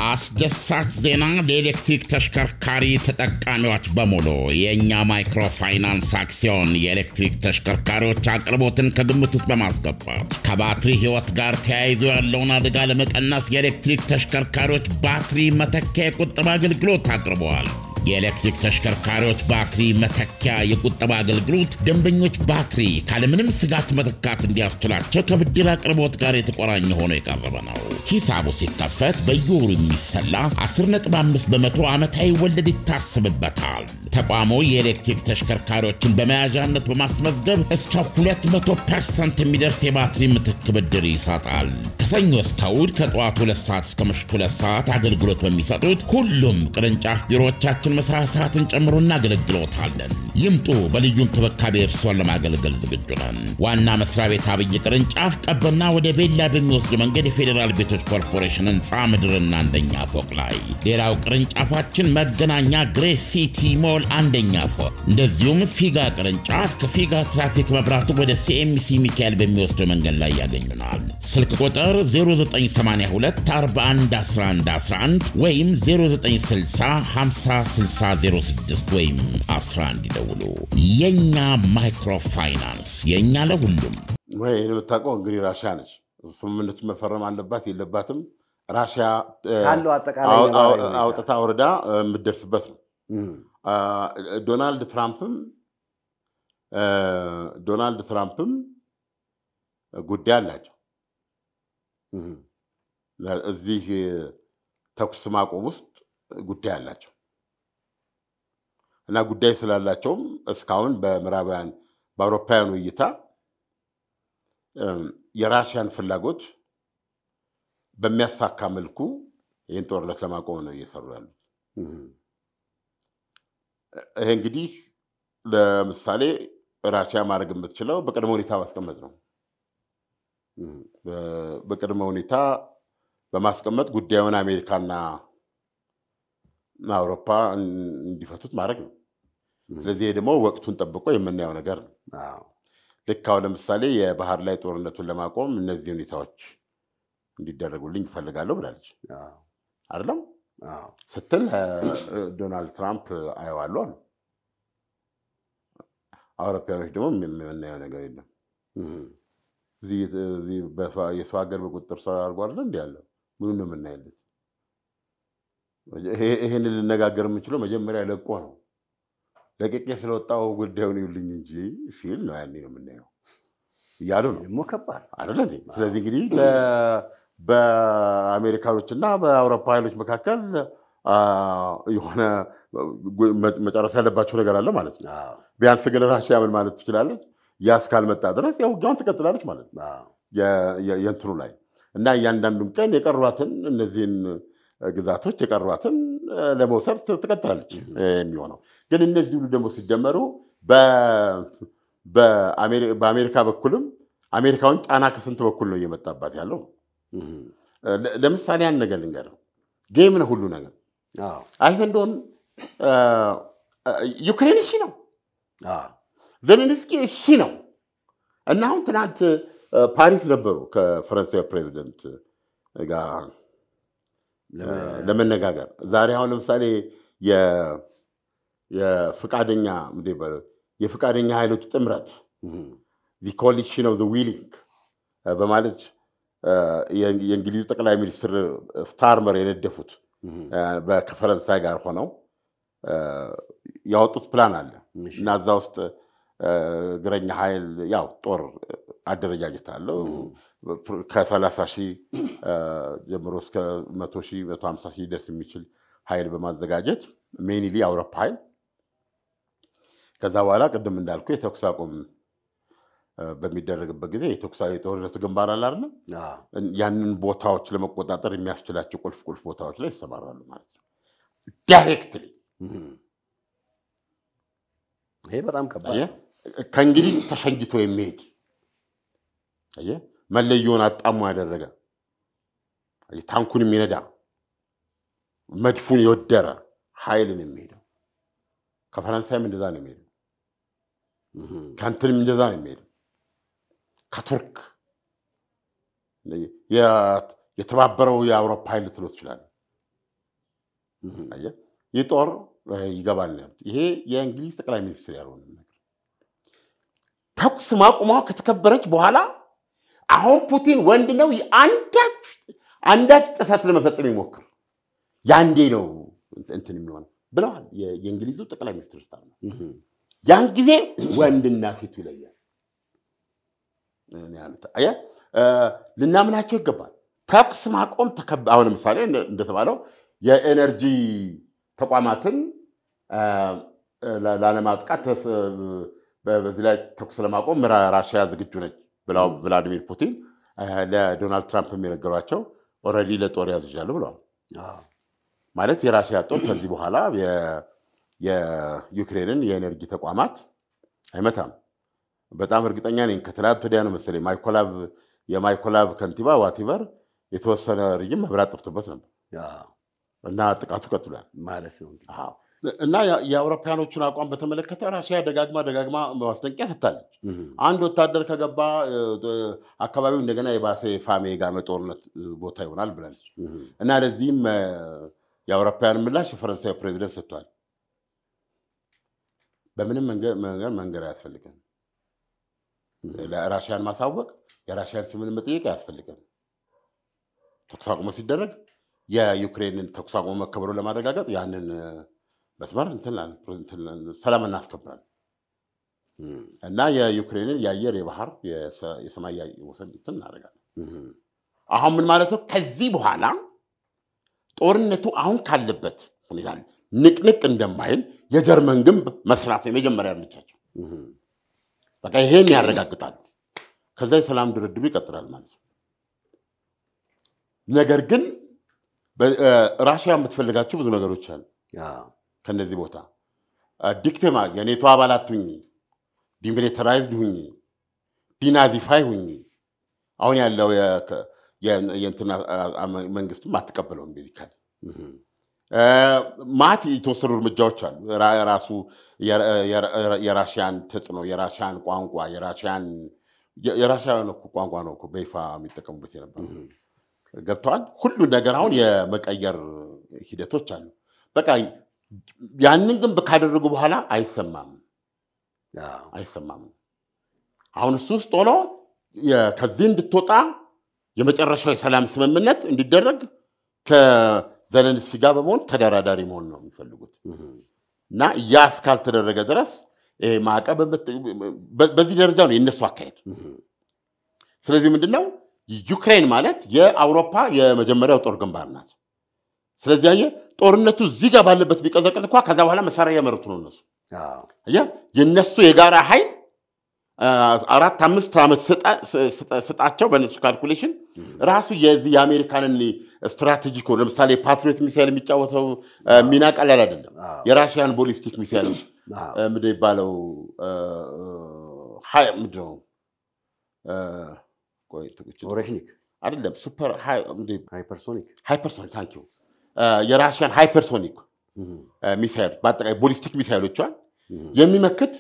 አስደሳች ዜና ለኤሌክትሪክ ተሽከርካሪ ተጠቃሚዎች በሙሉ የኛ ማይክሮ ፋይናንስ አክሲዮን የኤሌክትሪክ ተሽከርካሪዎች አቅርቦትን ከግምት ውስጥ በማስገባት ከባትሪ ህይወት ጋር ተያይዞ ያለውን አደጋ ለመቀነስ የኤሌክትሪክ ተሽከርካሪዎች ባትሪ መተኪያ የቁጠባ አገልግሎት አቅርበዋል። የኤሌክትሪክ ተሽከርካሪዎች ባትሪ መተኪያ የቁጠባ አገልግሎት ደንበኞች ባትሪ ካለምንም ስጋት መተካት እንዲያስችላቸው ከብድር አቅርቦት ጋር የተቆራኘ ሆኖ የቀረበ ነው። ሂሳቡ ሲከፈት በየወሩ የሚሰላ 10.5% ዓመታዊ ወለድ ይታሰብበታል። ተቋሙ የኤሌክትሪክ ተሽከርካሪዎችን በመያዣነት በማስመዝገብ እስከ 200% የሚደርስ የባትሪ ምትክ ብድር ይሰጣል። ከሰኞ እስከ እሑድ ከጠዋቱ 2 ሰዓት እስከ ምሽቱ 2 ሰዓት አገልግሎት በሚሰጡት ሁሉም ቅርንጫፍ ቢሮዎቻችን ፕሮግራሞችን መሳሳትን ጨምሮ እናገለግሎታለን። ይምጡ፣ በልዩ እንክብካቤ እርሶን ለማገልገል ዝግጁ ነን። ዋና መስሪያ ቤት አብይ ቅርንጫፍ ቀበና ወደ ቤላ በሚወስድ መንገድ የፌዴራል ቤቶች ኮርፖሬሽን ህንፃ ምድርና አንደኛ ፎቅ ላይ። ሌላው ቅርንጫፋችን መገናኛ ግሬስ ሲቲ ሞል አንደኛ ፎቅ፣ እንደዚሁም ፊጋ ቅርንጫፍ ከፊጋ ትራፊክ መብራቱ ወደ ሲኤምሲ ሚካኤል በሚወስድ መንገድ ላይ ያገኙናል። ስልክ ቁጥር 0982 41 11 11 ወይም 0960 50 60 06 ወይም 11 ይደውሉ። የኛ ማይክሮ ፋይናንስ የኛ ለሁሉም። ወይ የምታውቀው እንግዲህ ራሽያ ነች። ስምምነቱ መፈረም አለባት የለባትም ራሽያ ካለው አጠቃላይ አውጥታ ወረዳ የምትደርስበት ነው። ዶናልድ ትራምፕም ጉዳይ አላቸው እዚህ ተኩስ ማቆም ውስጥ ጉዳይ አላቸው እና ጉዳይ ስላላቸውም እስካሁን በምዕራባውያን በአውሮፓውያኑ እይታ የራሽያን ፍላጎት በሚያሳካ መልኩ ይህን ጦርነት ለማቆም ነው እየሰሩ ያሉት። ይሄ እንግዲህ ለምሳሌ ራሽያ ማድረግ የምትችለው በቅድመ ሁኔታ ማስቀመጥ ነው። በቅድመ ሁኔታ በማስቀመጥ ጉዳዩን አሜሪካና አውሮፓ እንዲፈቱት ማድረግ ነው። ስለዚህ ደግሞ ወቅቱን ጠብቆ የምናየው ነገር ነው። ልክ አሁን ለምሳሌ የባህር ላይ ጦርነቱን ለማቆም እነዚህ ሁኔታዎች እንዲደረጉልኝ እፈልጋለሁ ብላለች አይደለም ስትል ዶናልድ ትራምፕ አይዋሉ አሉ። አውሮፓውያኖች ደግሞ የምናየው ነገር የለም። እዚህ የሰው ሀገር በቁጥጥር ስር አድርጎ አይደል እንዴ ያለው? ምኑን ነው የምናየው? ይሄን ልነጋገር የምንችለው መጀመሪያ ለቆ ነው። ለቅቄ ስለወጣው ጉዳዩን ይውልኝ እንጂ ሲል ነው ያኔ ነው የምናየው እያሉ ነው። ደግሞ ከባድ አይደል እንዴ? ስለዚህ እንግዲህ በአሜሪካኖችና በአውሮፓ ኃይሎች መካከል የሆነ መጨረስ ያለባቸው ነገር አለ ማለት ነው። ቢያንስ ግን ራሽያ ምን ማለት ትችላለች? ያስ ካልመጣ ድረስ ያው ውጊያውን ትቀጥላለች ማለት ነው የእንትኑ ላይ እና እያንዳንዱን ቀን የቀሯትን እነዚህን ግዛቶች የቀሯትን ለመውሰድ ትቀጥላለች የሚሆነው። ግን እነዚህ ሁሉ ደግሞ ሲደመሩ በአሜሪካ በኩልም አሜሪካውን ጫና ከስንት በኩል ነው እየመጣባት ያለው? ለምሳሌ ያን ነገር ልንገርህ፣ ጌም ነው ሁሉ ነገር። አይተህ እንደሆነ ዩክሬን እሺ ነው፣ ዘለንስኪ እሺ ነው። እና አሁን ትናንት ፓሪስ ነበሩ ከፈረንሳይ ፕሬዚደንት ጋር ለመነጋገር። ዛሬ አሁን ለምሳሌ የፍቃደኛ ኃይሎች ጥምረት the coalition of the willing በማለት የእንግሊዙ ጠቅላይ ሚኒስትር ስታርመር የነደፉት ከፈረንሳይ ጋር ሆነው ያወጡት ፕላን አለ እና እዛ ውስጥ እግረኛ ኃይል ያው ጦር አደረጃጀት አለው ከ30,000 ጀምሮ እስከ 100,000 150,000 ደስ የሚችል ኃይል በማዘጋጀት ሜንሊ አውሮፓ ኃይል ከዛ በኋላ ቅድም እንዳልኩ የተኩስ አቁም በሚደረግበት ጊዜ የጦርነቱ ግንባር አለ አይደል? ያንን ቦታዎች ለመቆጣጠር የሚያስችላቸው ቁልፍ ቦታዎች ላይ ይሰማራሉ ማለት ነው ዳይሬክትሊ። ይሄ በጣም ከባድ ከእንግሊዝ ተሸንጅቶ የሚሄድ መለዮውን አጣሙ ያደረገ ታንኩን የሚነዳ መድፉን የወደረ ኃይልን የሚሄደው ከፈረንሳይም እንደዛ ነው የሚሄደው፣ ከእንትንም እንደዛ ነው የሚሄደው፣ ከቱርክ የተባበረው የአውሮፓ ኃይል ልትለው ትችላለህ። ይህ ጦር ይገባል ነው። ይሄ የእንግሊዝ ጠቅላይ ሚኒስትር ያልሆነ ነገር ተኩስ ማቆሟ ከተከበረች በኋላ አሁን ፑቲን ወንድ ነው አንዳች ጥሰት ለመፈጸም ይሞክር ያንዴ ነው እንትን የሚሆነው ብለዋል የእንግሊዙ ጠቅላይ ሚኒስትር ስታርመር። ያን ጊዜ ወንድና ሴቱ ይለያል። ልናምናቸው ይገባል። ተኩስ ማቆም አሁን ለምሳሌ እንደተባለው የኤነርጂ ተቋማትን ላለማጥቃት በዚህ ላይ ተኩስ ለማቆም ራሽያ ዝግጁ ነች ብለው ቭላዲሚር ፑቲን ለዶናልድ ትራምፕ የሚነገሯቸው ኦልሬዲ ለጦር ያዝዣለሁ ብለዋል። ማለት የራሽያ ጦር ከዚህ በኋላ የዩክሬንን የኤነርጂ ተቋማት አይመታም። በጣም እርግጠኛ ነኝ። ከትላንት ወዲያ ነው መሰለኝ የማይኮላቭ ከንቲባ ዋቲቨር የተወሰነ ሪጅም መብራት ጠፍቶበት ነበር እና ጥቃቱ ቀጥሏል ማለት ነው። እና የአውሮፓውያኖቹን አቋም በተመለከተ ራሽያ ደጋግማ ማስጠንቀቂያ ሰጥታለች። አንድ ወታደር ከገባ አካባቢው እንደገና የባሰ ፋሜ ጋር ጦርነት ቦታ ይሆናል ብላለች። እና ለዚህም የአውሮፓውያን ምላሽ የፈረንሳይ ፕሬዚደንት ሰጥቷል። በምንም መንገድ አያስፈልግም። ለራሽያን ማሳወቅ የራሽያን ስምን መጠየቅ አያስፈልግም። ተኩስ አቁሙ ሲደረግ የዩክሬንን ተኩስ አቁሙ መከበሩን ለማረጋገጥ ያንን መስመር ሰላም እናስከብራለን እና የዩክሬንን የአየር የባህር የሰማይ ወሰን እናደርጋለን። አሁን ምን ማለት ነው? ከዚህ በኋላ ጦርነቱ አሁን ካለበት ሁኔታ ንቅንቅ እንደማይል የጀርመን ግንብ መስራት የመጀመሪያ እርምጃቸው በቃ ይሄን ያረጋግጣሉ። ከዛ የሰላም ድርድሩ ይቀጥላል ማለት ነው። ነገር ግን ራሽያ የምትፈልጋቸው ብዙ ነገሮች አሉ። ከነዚህ ቦታ ዲክቴማ የኔቶ አባላት ሁኚ፣ ዲሚሊታራይዝድ ሁኚ፣ ዲናዚፋይ ሁኚ። አሁን ያለው የእንትና መንግስትም አትቀበለውም። ቤዚካሊ ማት የተወሰኑ እርምጃዎች አሉ። ራሱ የራሽያን ተጽዕኖ፣ የራሽያን ቋንቋ፣ የራሽያን ቋንቋ ነው በይፋ የሚጠቀሙበት የነበረው። ገብተዋል። ሁሉ ነገር አሁን የመቀየር ሂደቶች አሉ። በቃ ያንን ግን ካደረጉ በኋላ አይሰማም። አሁን እሱ ውስጥ ሆኖ ከዚህ እንድትወጣ የመጨረሻው የሰላም ስምምነት እንዲደረግ ከዘለንስኪ ጋር በመሆን ተደራዳሪ መሆን ነው የሚፈልጉት እና ያ እስካልተደረገ ድረስ ማዕቀብ በዚህ ደረጃ ነው የእነሱ አካሄድ። ስለዚህ ምንድነው ዩክሬን ማለት የአውሮፓ የመጀመሪያው ጦር ግንባር ናት። ስለዚህ ጦርነቱ እዚህ ጋር ባለበት ቢቀዘቅዝ እንኳን ከዛ በኋላ መሳሪያ ያመርቱ ነው እነሱ። የነሱ የጋራ ኃይል 4-5 ዓመት ስጣቸው በነሱ ካልኩሌሽን ራሱ የአሜሪካንን ስትራቴጂክ ለምሳሌ ፓትሪዮት ሚሳይል የሚጫወተው ሚና ቀላል አይደለም። የራሽያን ቦሊስቲክ ሚሳይሎች ምንድን ይባለው ምንድን ነው ኦሬሽኒክ አይደለም ሱፐር ሃይፐርሶኒክ ታንክ ዩ የራሽያን ሃይፐርሶኒክ ሚሳይል በአጠቃላይ ቦሊስቲክ ሚሳይሎቿን የሚመክት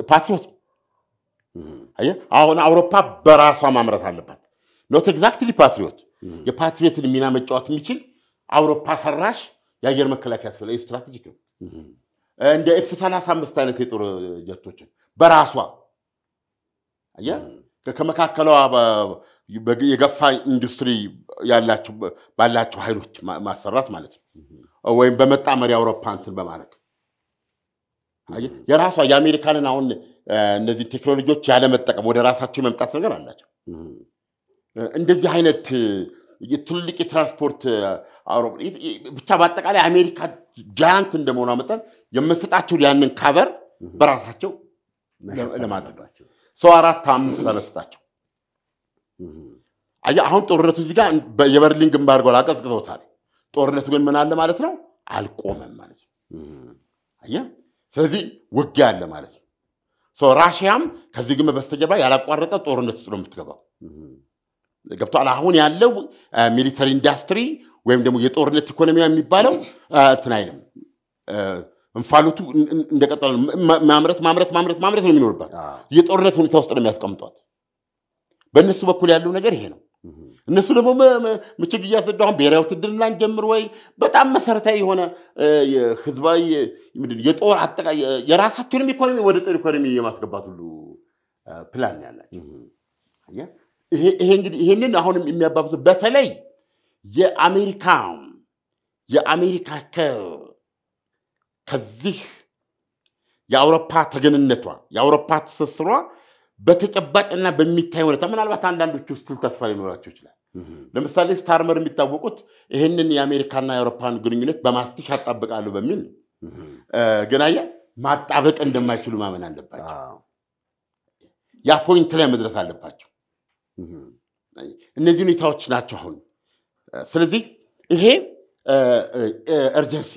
ፓትሪዮት አሁን አውሮፓ በራሷ ማምረት አለባት። ኖት ኤግዛክትሊ ፓትሪዮት የፓትሪዮትን ሚና መጫወት የሚችል አውሮፓ ሰራሽ የአየር መከላከያ ያስፈልጋል። ስትራቴጂክ ነው። እንደ F-35 አይነት የጦር ጀቶችን በራሷ ከመካከሏ የገፋ ኢንዱስትሪ ባላቸው ኃይሎች ማሰራት ማለት ነው። ወይም በመጣመሪያ አውሮፓ እንትን በማድረግ የራሷ የአሜሪካንን አሁን እነዚህ ቴክኖሎጂዎች ያለመጠቀም ወደ ራሳቸው መምጣት ነገር አላቸው። እንደዚህ አይነት ትልልቅ የትራንስፖርት ብቻ በአጠቃላይ አሜሪካ ጃያንት እንደመሆኗ መጠን የምትሰጣቸው ያንን ካቨር በራሳቸው ለማድረጋቸው 4-5 ተነስታቸው አሁን ጦርነቱ እዚህ ጋር የበርሊን ግንባር ጎላ አቀዝቅዞታል። ጦርነቱ ግን ምን አለ ማለት ነው? አልቆመም ማለት ነው። ስለዚህ ውጊያ አለ ማለት ነው። ራሽያም ከዚህ ግን በስተጀርባ ያላቋረጠ ጦርነት ውስጥ ነው የምትገባው። ገብቷል። አሁን ያለው ሚሊተሪ ኢንዱስትሪ ወይም ደግሞ የጦርነት ኢኮኖሚ የሚባለው እንትን አይልም። እንፋሎቱ እንደቀጠለ ማምረት ነው የሚኖርባት። የጦርነት ሁኔታ ውስጥ ነው የሚያስቀምጧት። በእነሱ በኩል ያለው ነገር ይሄ ነው። እነሱ ደግሞ ምችግ እያስደዳሁን ብሔራዊ ውትድርና እንጀምር ወይ በጣም መሰረታዊ የሆነ ህዝባዊ የጦር አጠቃላይ የራሳቸውንም ኢኮኖሚ ወደ ጦር ኢኮኖሚ የማስገባት ሁሉ ፕላን ያላቸው። ይሄ እንግዲህ ይሄንን አሁንም የሚያባብስ በተለይ የአሜሪካ ከዚህ የአውሮፓ ተገንነቷ የአውሮፓ ትስስሯ በተጨባጭና በሚታይ ሁኔታ ምናልባት አንዳንዶቹ ውስጥ ተስፋ ሊኖራቸው ይችላል። ለምሳሌ ስታርመር የሚታወቁት ይሄንን የአሜሪካና የአውሮፓን ግንኙነት በማስቲሽ ያጣብቃሉ በሚል ግን ማጣበቅ እንደማይችሉ ማመን አለባቸው። ያ ፖይንት ላይ መድረስ አለባቸው። እነዚህ ሁኔታዎች ናቸው አሁን። ስለዚህ ይሄ እርጀንሲ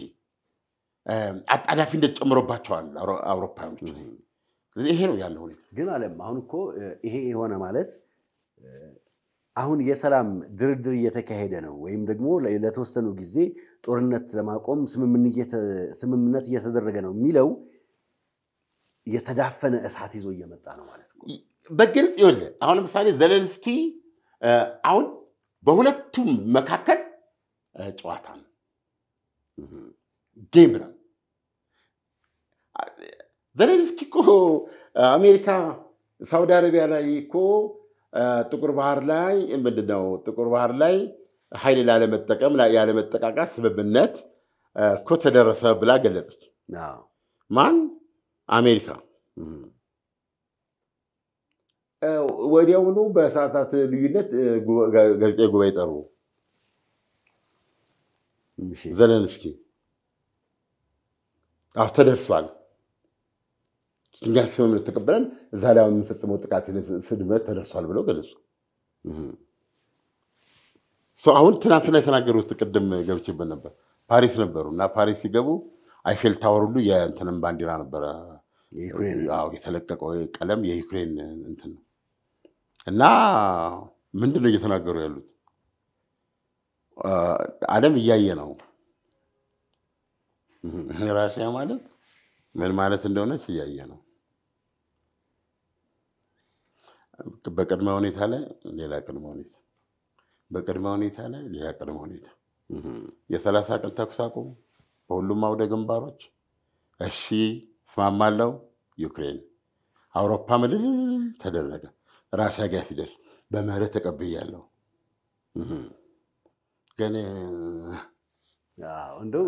አጣዳፊነት ጨምሮባቸዋል አውሮፓውያኖች። ይሄ ነው ያለው ሁኔታ። ግን ዓለም አሁን እኮ ይሄ የሆነ ማለት አሁን የሰላም ድርድር እየተካሄደ ነው ወይም ደግሞ ለተወሰኑ ጊዜ ጦርነት ለማቆም ስምምነት እየተደረገ ነው የሚለው የተዳፈነ እሳት ይዞ እየመጣ ነው ማለት ነው። በግልጽ ይኸውልህ አሁን ለምሳሌ ዘለንስኪ አሁን በሁለቱም መካከል ጨዋታ ነው፣ ጌም ነው። ዘለንስኪ እኮ አሜሪካ ሳውዲ አረቢያ ላይ እኮ ጥቁር ባህር ላይ ምንድነው ጥቁር ባህር ላይ ኃይል ላለመጠቀም ያለመጠቃቃት ስምምነት እኮ ተደረሰ ብላ ገለጸች። ማን? አሜሪካ። ወዲያውኑ በሰዓታት ልዩነት ጋዜጣዊ ጉባኤ ጠሩ ዘለንስኪ። ተደርሷል፣ እኛ ስምምነት ተቀበለን እዛ ላይ የምንፈጽመው ጥቃት ስድመት ተደርሷል ብለው ገለጹ። አሁን ትናንትና የተናገሩት ቅድም ገብቼበት ነበር። ፓሪስ ነበሩ እና ፓሪስ ሲገቡ አይፌል ታወር ሁሉ የእንትንም ባንዲራ ነበረ የተለቀቀው ቀለም የዩክሬን እንትን ነው። እና ምንድነው እየተናገሩ ያሉት? ዓለም እያየ ነው ራሽያ ማለት ምን ማለት እንደሆነች እያየ ነው። በቅድመ ሁኔታ ላይ ሌላ ቅድመ ሁኔታ፣ በቅድመ ሁኔታ ላይ ሌላ ቅድመ ሁኔታ። የ30 ቀን ተኩስ አቁም በሁሉም አውደ ግንባሮች። እሺ እስማማለሁ። ዩክሬን አውሮፓ ምልል ተደረገ። ራሽያ ጋር ሲደርስ በምህረት ተቀብያለሁ። ግን እንደው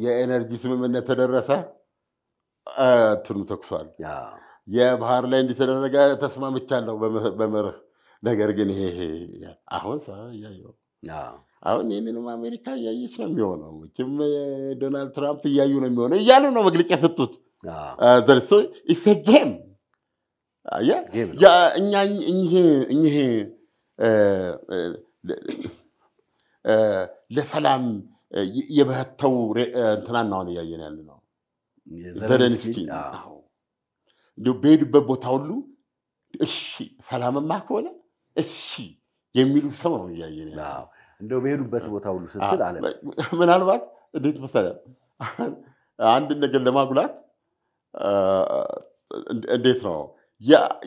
የኤነርጂ ስምምነት ተደረሰ፣ እንትኑ ተኩሷል። የባህር ላይ እንዲተደረገ ተስማምቻለሁ በመርህ። ነገር ግን ይሄ አሁን እያየሁ አሁን ይህንንም አሜሪካ እያየች ነው የሚሆነው። መቼም ዶናልድ ትራምፕ እያዩ ነው የሚሆነው እያሉ ነው መግለጫ የሰጡት። ኢሰጌም እኚህ ለሰላም የበህተው እንትናን አሁን እያየን ያለ ነው። ዘለንስኪ በሄዱበት ቦታ ሁሉ እሺ ሰላምማ ከሆነ እሺ የሚሉ ሰው ነው እያየን ያለ። እንደው በሄዱበት ቦታ ሁሉ ስትል አለ ምናልባት እንዴት መሰለህ አንድ ነገር ለማጉላት እንዴት ነው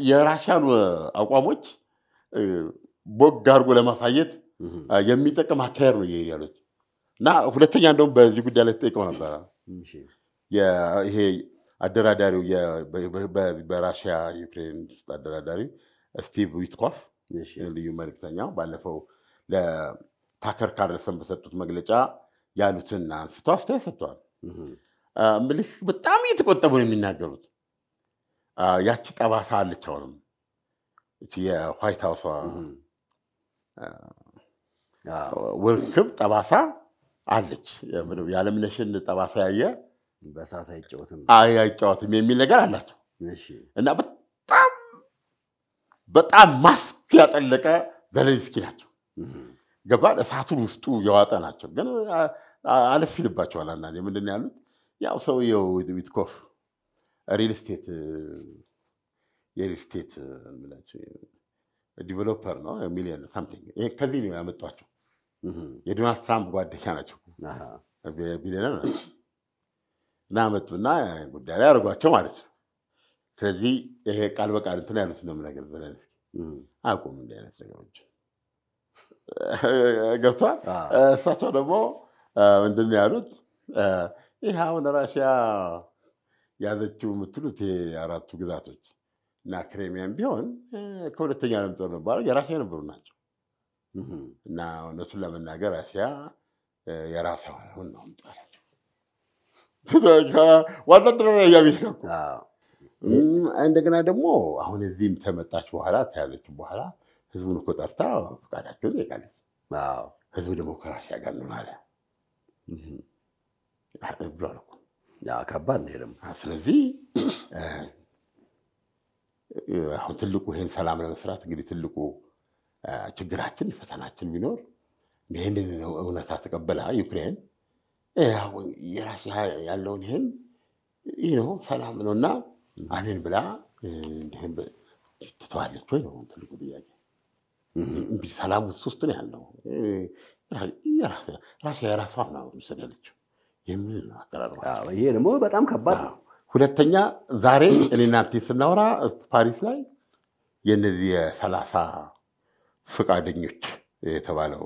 የራሽያን አቋሞች ቦግ አድርጎ ለማሳየት የሚጠቅም አካሄድ ነው እየሄዱ ያሉት። እና ሁለተኛ እንደውም በዚህ ጉዳይ ላይ ተጠይቀው ነበረ ይሄ አደራዳሪው በራሽያ ዩክሬን አደራዳሪው ስቲቭ ዊትኮፍ ልዩ መልእክተኛው ባለፈው ለታከር ካርልሰን በሰጡት መግለጫ ያሉትን አንስተው አስተያየት ሰጥተዋል። ምልክ በጣም እየተቆጠቡ ነው የሚናገሩት። ያቺ ጠባሳ አለች አሁንም እቺ የዋይት ሃውስ ወርክብ ጠባሳ አለች። የዓለምነሽን ጠባሳ ያየ በሳት አይጫወትም የሚል ነገር አላቸው። እና በጣም ማስክ ያጠለቀ ዘለንስኪ ናቸው። ገባል እሳቱን ውስጡ የዋጠ ናቸው። ግን አለፍ ይልባቸዋል አንዳንዴ። ምንድን ነው ያሉት? ያው ሰውየው ዊትኮፍ የሪል ስቴት ዲቨሎፐር ነው ሚሊዮን ሳምቲንግ ከዚህ ነው ያመጧቸው። የዶናልድ ትራምፕ ጓደኛ ናቸው። ቢሊዮነር ናቸው። እና መጡና ጉዳይ ላይ አድርጓቸው ማለት ነው። ስለዚህ ይሄ ቃል በቃል እንትን ያሉት ነው ነገር ዘለንስኪ አቁም እንዲህ አይነት ነገሮች ገብቷል። እሳቸው ደግሞ ምንድን ነው ያሉት? ይህ አሁን ራሽያ ያዘችው የምትሉት የአራቱ ግዛቶች እና ክሬሚያን ቢሆን ከሁለተኛ ዓለም ጦርነት በኋላ የራሽያ የነበሩ ናቸው። እና እውነቱን ለመናገር ራሽያ የራሷ ሆነ ነው ምጣላቸው ወታደራዊ አሜሪካ እኮ እንደገና ደግሞ አሁን እዚህም ተመጣች በኋላ ተያዘች በኋላ ህዝቡን እኮ ጠርታ ፈቃዳቸውን ጠይቃለች። ህዝቡ ደግሞ ከራሽያ ጋር ነው ማለት ብሏል እኮ። ከባድ ነው ደግሞ። ስለዚህ አሁን ትልቁ ይሄን ሰላም ለመስራት እንግዲህ ትልቁ ችግራችን ፈተናችን ቢኖር ይሄንን እውነታ ተቀበላ ዩክሬን የራሽያ ያለውን ይህን ነው ሰላም ነውና አሜን ብላ እንዲህም ትተዋለች ወይ ነው ትልቁ ጥያቄ። እንግዲህ ሰላም ውስጥ ነው ያለው። ራሽያ የራሷን ነው የምትሰደለችው የሚል አቀራረብ። ይሄ ደግሞ በጣም ከባድ ነው። ሁለተኛ ዛሬ እኔና አንተ ስናወራ ፓሪስ ላይ የነዚህ የ30 ፈቃደኞች የተባለው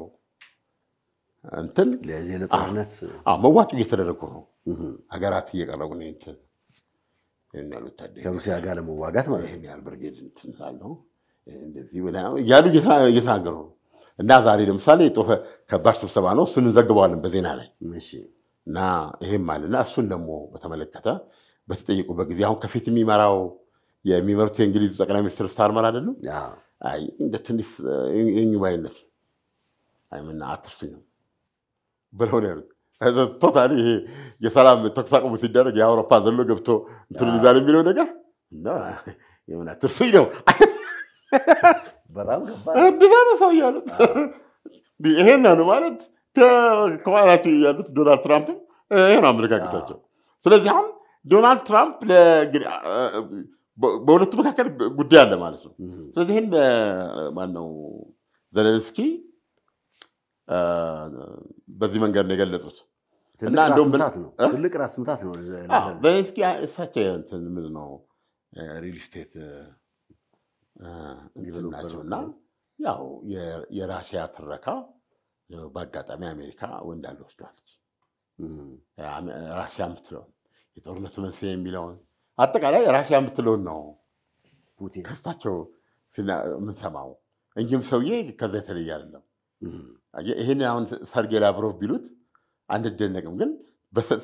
እንትን ለዚህ ለጦርነት መዋጮ እየተደረጉ ነው። ሀገራት እየቀረቡ ነው እንትን ያሉት ከሩሲያ ጋር ለመዋጋት ማለት ነው። ያል ብርጌድ እንትን አለው እንደዚህ ያሉ እየተናገሩ ነው። እና ዛሬ ለምሳሌ ከባድ ስብሰባ ነው። እሱን እንዘግበዋለን በዜና ላይ። እሺ። እና ይሄም አለና እሱን ደግሞ በተመለከተ በተጠየቁበት ጊዜ አሁን ከፊት የሚመሩት የእንግሊዝ ጠቅላይ ሚኒስትር ስታርመር አይደሉም? አይ እንደ ትንሽ ባይነት አይምና አትርሱኝ ነው ብለው ነው ያሉት። ቶታሊ ይሄ የሰላም ተኩስ አቁሙ ሲደረግ የአውሮፓ ዘሎ ገብቶ እንትን ይዛል የሚለው ነገር እና የምን አትርሱኝ ነው። በጣም ከባድ እንደዛ ነው ሰው ያሉት። ይሄን ነው ማለት ከኋላቸው ያሉት ዶናልድ ትራምፕ ይሄን አመለካከታቸው። ስለዚህ አሁን ዶናልድ ትራምፕ በሁለቱ መካከል ጉዳይ አለ ማለት ነው። ስለዚህ ይሄን ማነው ዘለንስኪ በዚህ መንገድ ነው የገለጹት። እና እንደውም ትልቅ ራስ ምታት ነው ዘለንስኪ እሳቸው እንትን ምን ነው ሪል ስቴት እንትን ናቸውና ያው የራሽያ ትረካ በአጋጣሚ አሜሪካ ወንዳለ ወስዷለች። ራሽያ የምትለውን የጦርነቱ መንስኤ የሚለውን አጠቃላይ ራሽያ የምትለውን ነው ፑቲን ከሳቸው የምንሰማው እንጂም ሰውዬ ከዛ የተለየ አይደለም። ይሄን አሁን ሰርጌይ ላቭሮቭ ቢሉት አንደነቅም፣ ግን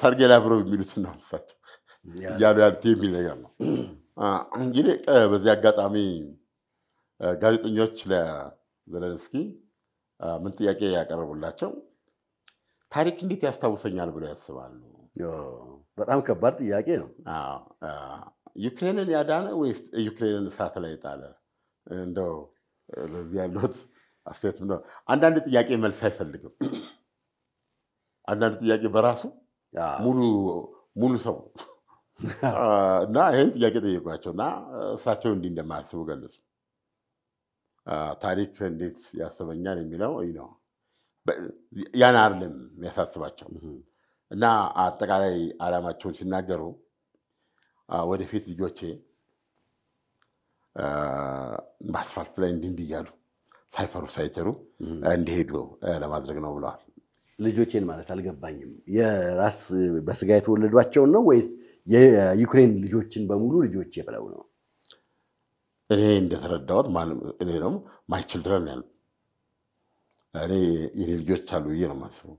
ሰርጌይ ላቭሮቭ የሚሉት ነው እሳቸው እያሉ ያሉት የሚል ነገር ነው። እንግዲህ በዚህ አጋጣሚ ጋዜጠኞች ለዘለንስኪ ምን ጥያቄ ያቀርቡላቸው ታሪክ እንዴት ያስታውሰኛል ብለው ያስባሉ? በጣም ከባድ ጥያቄ ነው። ዩክሬንን ያዳነ ወይስ ዩክሬንን እሳት ላይ ጣለ? እንደው ለዚህ ያሉት አስተያየት ነው። አንዳንድ ጥያቄ መልስ አይፈልግም። አንዳንድ ጥያቄ በራሱ ሙሉ ሰው እና ይሄን ጥያቄ ጠየቋቸውና እሳቸው እንዲህ እንደማያስቡ ገለጹ። ታሪክ እንዴት ያስበኛል የሚለው ነው ያን አይደለም የሚያሳስባቸው። እና አጠቃላይ ዓላማቸውን ሲናገሩ ወደፊት ልጆቼ በአስፋልት ላይ እንዲህ እያሉ ሳይፈሩ ሳይቸሩ እንዲሄዱ ለማድረግ ነው ብለዋል። ልጆቼን ማለት አልገባኝም። የራስ በስጋ የተወለዷቸውን ነው ወይስ የዩክሬን ልጆችን በሙሉ ልጆቼ ብለው ነው? እኔ እንደተረዳሁት እኔ ነው ማይ ችልድረን ያሉ እኔ የኔ ልጆች አሉ ብዬ ነው የማስበው።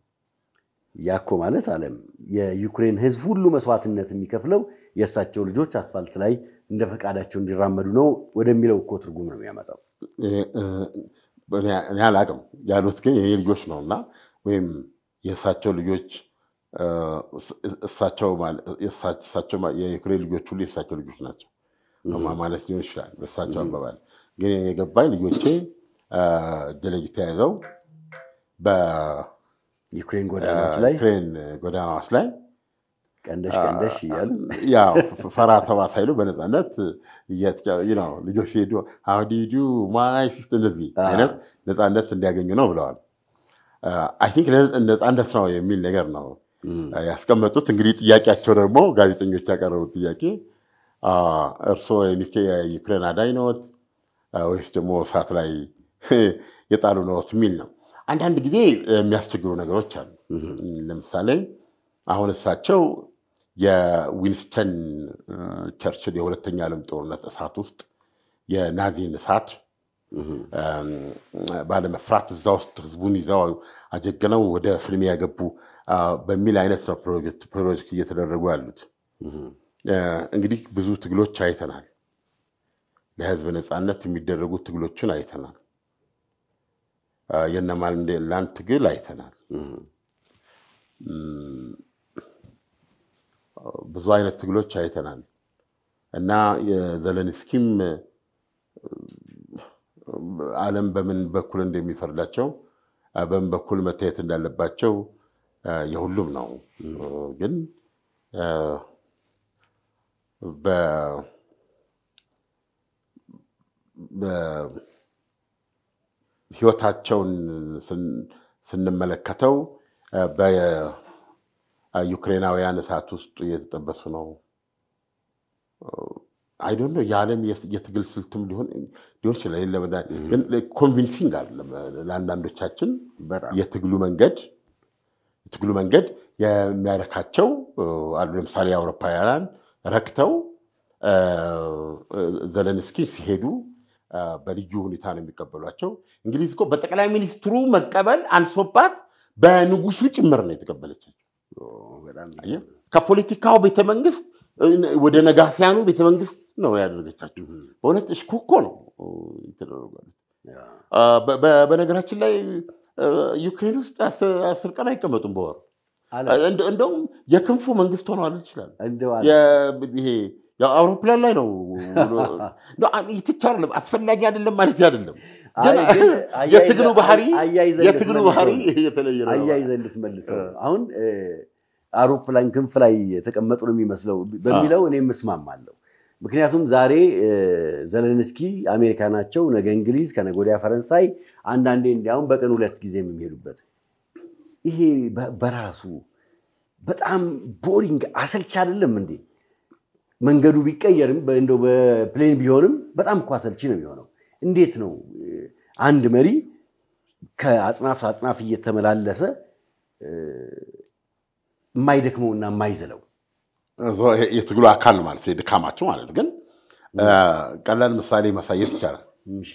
ያኮ ማለት ዓለም የዩክሬን ሕዝብ ሁሉ መስዋዕትነት የሚከፍለው የእሳቸው ልጆች አስፋልት ላይ እንደ ፈቃዳቸው እንዲራመዱ ነው ወደሚለው እኮ ትርጉም ነው የሚያመጣው። እኔ አላቅም ያሉት ግን የኔ ልጆች ነውና ወይም የእሳቸው ልጆች የዩክሬን ልጆች ሁሉ የእሳቸው ልጆች ናቸው ማለት ሊሆን ይችላል በእሳቸው አባባል። ግን የገባኝ ልጆቼ ደለጅ ተያይዘው በዩክሬን ጎዳናዎች ላይ ቀንደሽ እያሉ ያው ፈራ ተባ ሳይሉ በነፃነት ልጆች ሲሄዱ ሀዲዱ ማይ ሲስት እንደዚህ አይነት ነፃነት እንዲያገኙ ነው ብለዋል። አይ ቲንክ ነፃነት ነው የሚል ነገር ነው ያስቀመጡት። እንግዲህ ጥያቄያቸው ደግሞ ጋዜጠኞች ያቀረቡት ጥያቄ እርስዎ የዩክሬን አዳኝ ነዎት ወይስ ደግሞ እሳት ላይ የጣሉ ነዎት የሚል ነው። አንዳንድ ጊዜ የሚያስቸግሩ ነገሮች አሉ። ለምሳሌ አሁን እሳቸው የዊንስተን ቸርችል የሁለተኛ ዓለም ጦርነት እሳት ውስጥ የናዚን እሳት ባለመፍራት እዛ ውስጥ ህዝቡን ይዘው አጀግነው ወደ ፍልሚያ ገቡ በሚል አይነት ነው ፕሮጀክት እየተደረጉ ያሉት። እንግዲህ ብዙ ትግሎች አይተናል። ለህዝብ ነፃነት የሚደረጉ ትግሎችን አይተናል። የነ ማንዴላን ትግል አይተናል። ብዙ አይነት ትግሎች አይተናል እና የዘለንስኪም ዓለም በምን በኩል እንደሚፈርዳቸው በምን በኩል መታየት እንዳለባቸው የሁሉም ነው። ግን በህይወታቸውን ስንመለከተው በዩክሬናውያን እሳት ውስጥ እየተጠበሱ ነው። አይ ዶንት ኖ የዓለም የትግል ስልትም ሊሆን ይችላል። ግን ኮንቪንሲንግ አይደለም ለአንዳንዶቻችን የትግሉ መንገድ የሚያረካቸው አሉ። ለምሳሌ አውሮፓውያን ረክተው ዘለንስኪ ሲሄዱ በልዩ ሁኔታ ነው የሚቀበሏቸው። እንግሊዝ እኮ በጠቅላይ ሚኒስትሩ መቀበል አንሶባት በንጉሱ ጭምር ነው የተቀበለቻቸው። ከፖለቲካው ቤተመንግስት ወደ ነጋሲያኑ ቤተመንግስት ነው ያደረገቻቸው። በእውነት እሽኮኮ ነው የተደረገው። በነገራችን ላይ ዩክሬን ውስጥ 10 ቀን አይቀመጡም በወር። እንደውም የክንፉ መንግስት ሆነዋል ይችላል። ይሄ አውሮፕላን ላይ ነው ይትቻለ አስፈላጊ አይደለም ማለት አይደለም። የትግሉ ባህሪ የተለየ ነው። አያይዘህ እንድትመልሰው አሁን አውሮፕላን ክንፍ ላይ የተቀመጡ ነው የሚመስለው በሚለው እኔ መስማማለሁ። ምክንያቱም ዛሬ ዘለንስኪ አሜሪካ ናቸው፣ ነገ እንግሊዝ፣ ከነገ ወዲያ ፈረንሳይ፣ አንዳንዴ እንዲያውም በቀን 2 ጊዜ የሚሄዱበት ይሄ በራሱ በጣም ቦሪንግ አሰልቺ አይደለም እንዴ? መንገዱ ቢቀየርም እንደው በፕሌን ቢሆንም በጣም እኮ አሰልቺ ነው የሚሆነው። እንዴት ነው አንድ መሪ ከአጽናፍ አጽናፍ እየተመላለሰ የማይደክመውና የማይዘለው? የትግሉ አካል ማለት ነው፣ ድካማቸው ማለት ነው። ግን ቀላል ምሳሌ ማሳየት ይቻላል። እሺ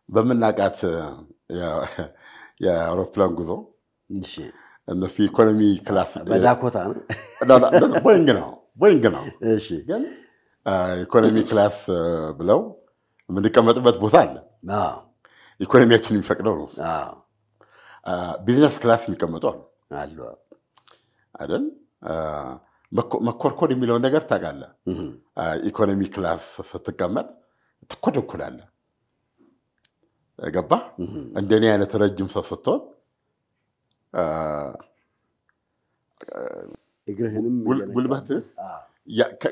በምናውቃት የአውሮፕላን ጉዞ እሺ እነሱ ኢኮኖሚ ክላስ በዳኮታ ነው ቦይንግ ነው። እሺ ግን ኢኮኖሚ ክላስ ብለው የምንቀመጥበት ቦታ አለ። ኢኮኖሚያችን የሚፈቅደው ነው። ቢዝነስ ክላስ የሚቀመጡ አሉ አይደል? መኮርኮድ የሚለውን ነገር ታውቃለህ። ኢኮኖሚ ክላስ ስትቀመጥ ትኮደኩላለህ። ገባህ? እንደኔ አይነት ረጅም ሰው ስትሆን እግርህንም ጉልበትህ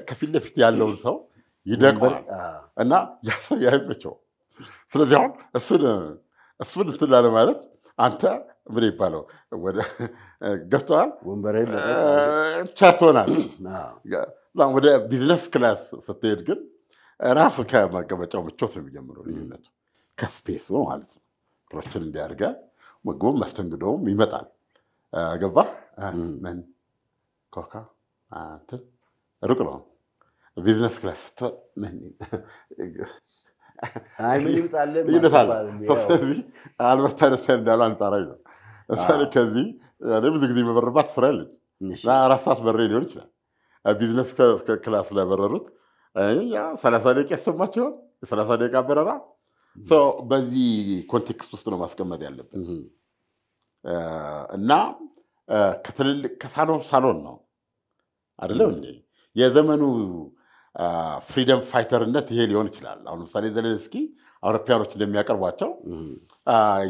ከፊት ለፊት ያለውን ሰው ይደግማል እና ያ ሰው ያይመቸው። ስለዚህ አሁን እሱን እንትን ላለ ማለት አንተ ምን ይባለው ወደ ገብቶሃል ወንበሬን ቻቶናል። ወደ ቢዝነስ ክላስ ስትሄድ ግን ራሱ ከመቀመጫው ምቾት ነው የሚጀምረው። ልዩነቱ ከስፔሱ ማለት ነው። ፕሮችን እንዲያርጋ ምግቡም መስተንግዶውም ይመጣል። ገባህ? ምን ኮካ እንትን ሩቅ ነው። ቢዝነስ ክላስ ስትሆን ምን ምን ይምጣል? ስለዚህ አልበርት አይንስታይን እንዳለው አንጻራዊ ነው። ለምሳሌ ከዚህ ብዙ ጊዜ መበረባት ስራ የለኝ 4 ሰዓት በሬ ሊሆን ይችላል። ቢዝነስ ክላስ ላይ በረሩት 30 ደቂቃ ይሰማቸው 30 ደቂቃ በረራ። በዚህ ኮንቴክስት ውስጥ ነው ማስቀመጥ ያለብን እና ከሳሎን ነው አይደለም እንዴ? የዘመኑ ፍሪደም ፋይተርነት ይሄ ሊሆን ይችላል። አሁን ለምሳሌ ዘለንስኪ አውሮፓውያኖች እንደሚያቀርቧቸው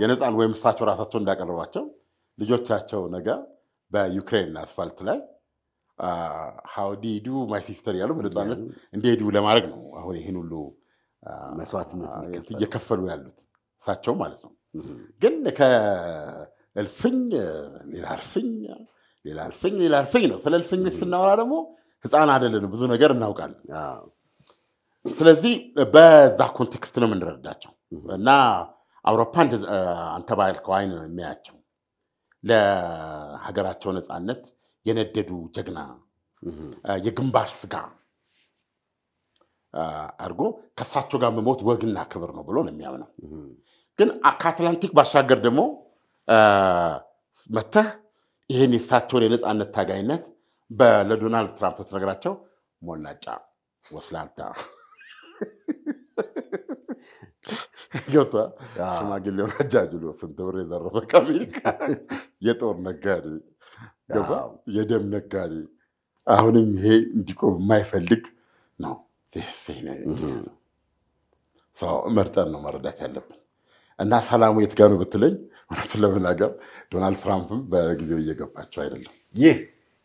የነፃን ወይም እሳቸው ራሳቸው እንዳቀርቧቸው ልጆቻቸው ነገ በዩክሬን አስፋልት ላይ ሃው ዲ ዱ ማይ ሲስተር ያሉ በነፃነት እንዲሄዱ ለማድረግ ነው አሁን ይህን ሁሉ መስዋዕትነት እየከፈሉ ያሉት እሳቸው ማለት ነው። ግን ከእልፍኝ ሌላ እልፍኝ ነው። ስለ እልፍኞች ስናወራ ደግሞ ህፃን አይደለንም፣ ብዙ ነገር እናውቃለን። ስለዚህ በዛ ኮንቴክስት ነው የምንረዳቸው እና አውሮፓ አንተ ባልከው አይን ነው የሚያያቸው። ለሀገራቸው ነፃነት የነደዱ ጀግና የግንባር ስጋ አድርጎ ከእሳቸው ጋር መሞት ወግና ክብር ነው ብሎ ነው የሚያምነው። ግን ከአትላንቲክ ባሻገር ደግሞ መተህ ይህን የእሳቸውን የነፃነት ታጋይነት ለዶናልድ ትራምፕ ተነግራቸው ሞላጫ ወስላልታ ገብቷል። ሽማግሌውን አጃጅሎ ስንት ብር የዘረፈ ከአሜሪካ የጦር ነጋዴ ገባ፣ የደም ነጋዴ። አሁንም ይሄ እንዲቆም የማይፈልግ ነው። ሰው መርጠን ነው መረዳት ያለብን እና ሰላሙ የት ጋር ነው ብትለኝ እውነቱን ለመናገር ዶናልድ ትራምፕም በጊዜው እየገባቸው አይደለም። ይህ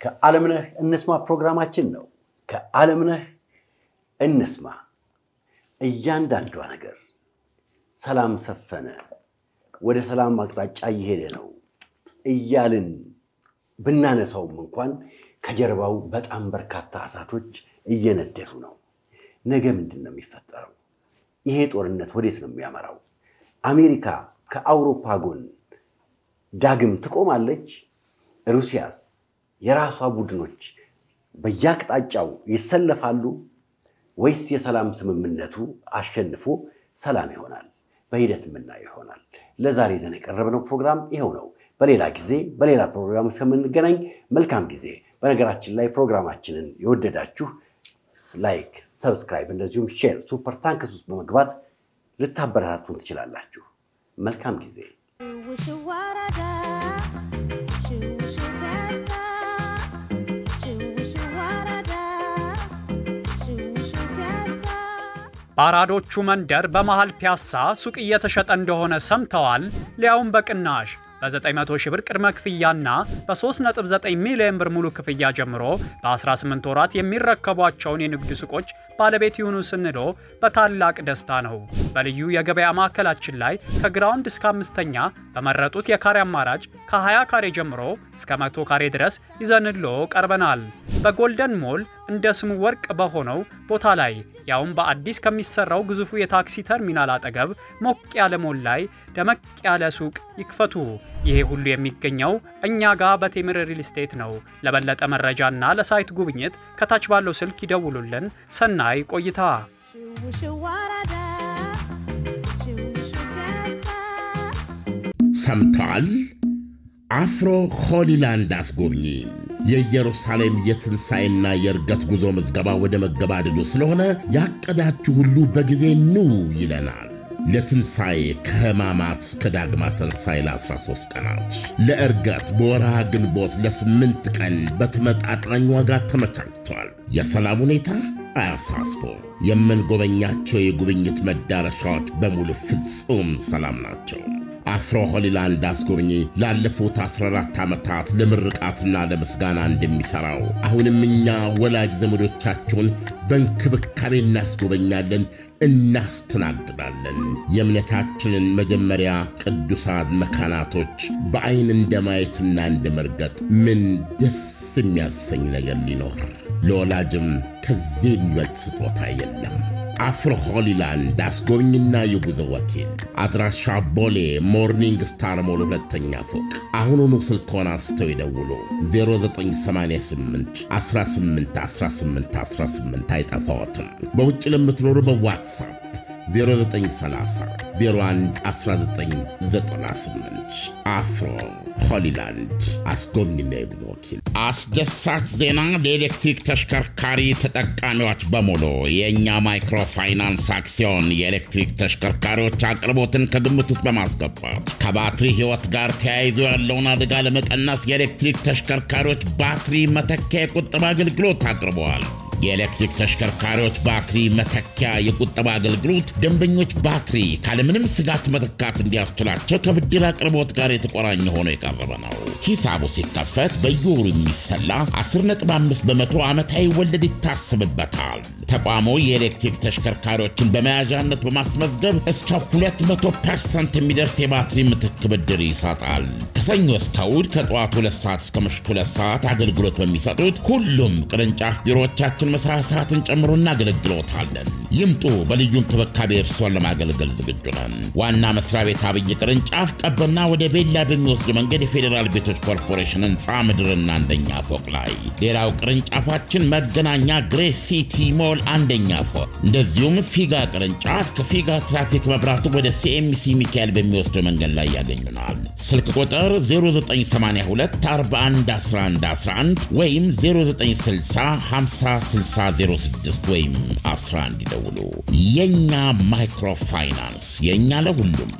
ከዓለምነህ እንስማ ፕሮግራማችን ነው። ከዓለምነህ እንስማ እያንዳንዷ ነገር ሰላም ሰፈነ፣ ወደ ሰላም አቅጣጫ እየሄደ ነው እያልን ብናነሳውም እንኳን ከጀርባው በጣም በርካታ እሳቶች እየነደዱ ነው። ነገ ምንድነው የሚፈጠረው? ይሄ ጦርነት ወዴት ነው የሚያመራው? አሜሪካ ከአውሮፓ ጎን ዳግም ትቆማለች? ሩሲያስ የራሷ ቡድኖች በየአቅጣጫው ይሰለፋሉ ወይስ የሰላም ስምምነቱ አሸንፎ ሰላም ይሆናል? በሂደት የምናየው ይሆናል። ለዛሬ ዘን የቀረበው ፕሮግራም ይሄው ነው። በሌላ ጊዜ በሌላ ፕሮግራም እስከምንገናኝ መልካም ጊዜ። በነገራችን ላይ ፕሮግራማችንን የወደዳችሁ ላይክ፣ ሰብስክራይብ እንደዚሁም ሼር ሱፐር ታንክስ ውስጥ በመግባት ልታበረታቱን ትችላላችሁ። መልካም ጊዜ። ባራዶቹ መንደር በመሃል ፒያሳ ሱቅ እየተሸጠ እንደሆነ ሰምተዋል? ሊያውም በቅናሽ በ900 ሺህ ብር ቅድመ ክፍያና በ3.9 ሚሊዮን ብር ሙሉ ክፍያ ጀምሮ በ18 ወራት የሚረከቧቸውን የንግድ ሱቆች ባለቤት ይሁኑ ስንሎ በታላቅ ደስታ ነው። በልዩ የገበያ ማዕከላችን ላይ ከግራውንድ እስከ 5ኛ በመረጡት የካሬ አማራጭ ከ20 ካሬ ጀምሮ እስከ 100 ካሬ ድረስ ይዘንሎ ቀርበናል። በጎልደን ሞል እንደ ስሙ ወርቅ በሆነው ቦታ ላይ ያውም በአዲስ ከሚሰራው ግዙፉ የታክሲ ተርሚናል አጠገብ ሞቅ ያለ ሞል ላይ ደመቅ ያለ ሱቅ ይክፈቱ። ይሄ ሁሉ የሚገኘው እኛ ጋር በቴምር ሪል ስቴት ነው። ለበለጠ መረጃና ለሳይት ጉብኝት ከታች ባለው ስልክ ይደውሉልን። ሰናይ ቆይታ። ሰምተዋል? አፍሮ ሆሊላንድ አስጎብኚ የኢየሩሳሌም የትንሣኤና የእርገት ጉዞ ምዝገባ ወደ መገባደዱ ስለሆነ ያቀዳችሁ ሁሉ በጊዜ ኑ ይለናል። ለትንሣኤ ከሕማማት እስከ ዳግማ ትንሣኤ ለ13 ቀናት፣ ለእርገት በወርሃ ግንቦት ለ8 ቀን በተመጣጣኝ ዋጋ ተመቻችቷል። የሰላም ሁኔታ አያሳስቦ። የምንጎበኛቸው የጉብኝት መዳረሻዎች በሙሉ ፍጹም ሰላም ናቸው። አፍሮ ሆሊላንድ አስጎብኚ ላለፉት 14 ዓመታት ለምርቃትና ለምስጋና እንደሚሠራው አሁንም እኛ ወላጅ ዘመዶቻችሁን በእንክብካቤ እናስጎበኛለን፣ እናስተናግዳለን። የእምነታችንን መጀመሪያ ቅዱሳን መካናቶች በዐይን እንደማየትና እንደመርገጥ ምን ደስ የሚያሰኝ ነገር ሊኖር? ለወላጅም ከዚህ የሚበልጥ ስጦታ የለም። አፍሮ ሆሊላንድ አስጎብኝና የጉዞ ወኪል አድራሻ ቦሌ ሞርኒንግ ስታር ሞል 2ኛ ፎቅ። አሁኑኑ ስልክዎን አንስተው ይደውሉ። 0988 18 18 18 አይጠፋዎትም። በውጭ ለምትኖሩ በዋትሳፕ 0930 01 1998 አፍሮ ሆሊላንድ አስጎብኝና የጉዞ ወኪል። አስደሳች ዜና ለኤሌክትሪክ ተሽከርካሪ ተጠቃሚዎች በሙሉ የእኛ ማይክሮ ፋይናንስ አክሲዮን የኤሌክትሪክ ተሽከርካሪዎች አቅርቦትን ከግምት ውስጥ በማስገባት ከባትሪ ሕይወት ጋር ተያይዞ ያለውን አደጋ ለመቀነስ የኤሌክትሪክ ተሽከርካሪዎች ባትሪ መተኪያ የቁጠባ አገልግሎት አቅርበዋል። የኤሌክትሪክ ተሽከርካሪዎች ባትሪ መተኪያ የቁጠባ አገልግሎት ደንበኞች ባትሪ ካለምንም ስጋት መተካት እንዲያስችላቸው ከብድር አቅርቦት ጋር የተቆራኘ ሆኖ የቀረበ ነው። ሂሳቡ ሲከፈት በየወሩ የሚሰላ 10.5 በመቶ ዓመታዊ ወለድ ይታሰብበታል። ተቋሙ የኤሌክትሪክ ተሽከርካሪዎችን በመያዣነት በማስመዝገብ እስከ 200% የሚደርስ የባትሪ ምትክ ብድር ይሰጣል። ከሰኞ እስከ እሑድ ከጠዋቱ 2 ሰዓት እስከ ምሽቱ 2 ሰዓት አገልግሎት በሚሰጡት ሁሉም ቅርንጫፍ ቢሮዎቻችን ምሳ ሰዓትን ጨምሮ እናገለግሎታለን። ይምጡ። በልዩ እንክብካቤ እርስዎን ለማገልገል ዝግጁ ነን። ዋና መስሪያ ቤት አብይ ቅርንጫፍ ቀበና ወደ ቤላ በሚወስድ መንገድ የፌዴራል ቤቶች ኮርፖሬሽን ህንፃ ምድርና 1ኛ ፎቅ ላይ። ሌላው ቅርንጫፋችን መገናኛ ግሬስ ሲቲ ሞል 1ኛ ፎቅ፣ እንደዚሁም ፊጋ ቅርንጫፍ ከፊጋ ትራፊክ መብራቱ ወደ ሲኤምሲ ሚካኤል በሚወስድ መንገድ ላይ ያገኙናል። ስልክ ቁጥር 0982 41 11 11 ወይም 0960 50 6006 ወይም 11 ይደውሉ። የኛ ማይክሮ ፋይናንስ፣ የኛ ለሁሉም።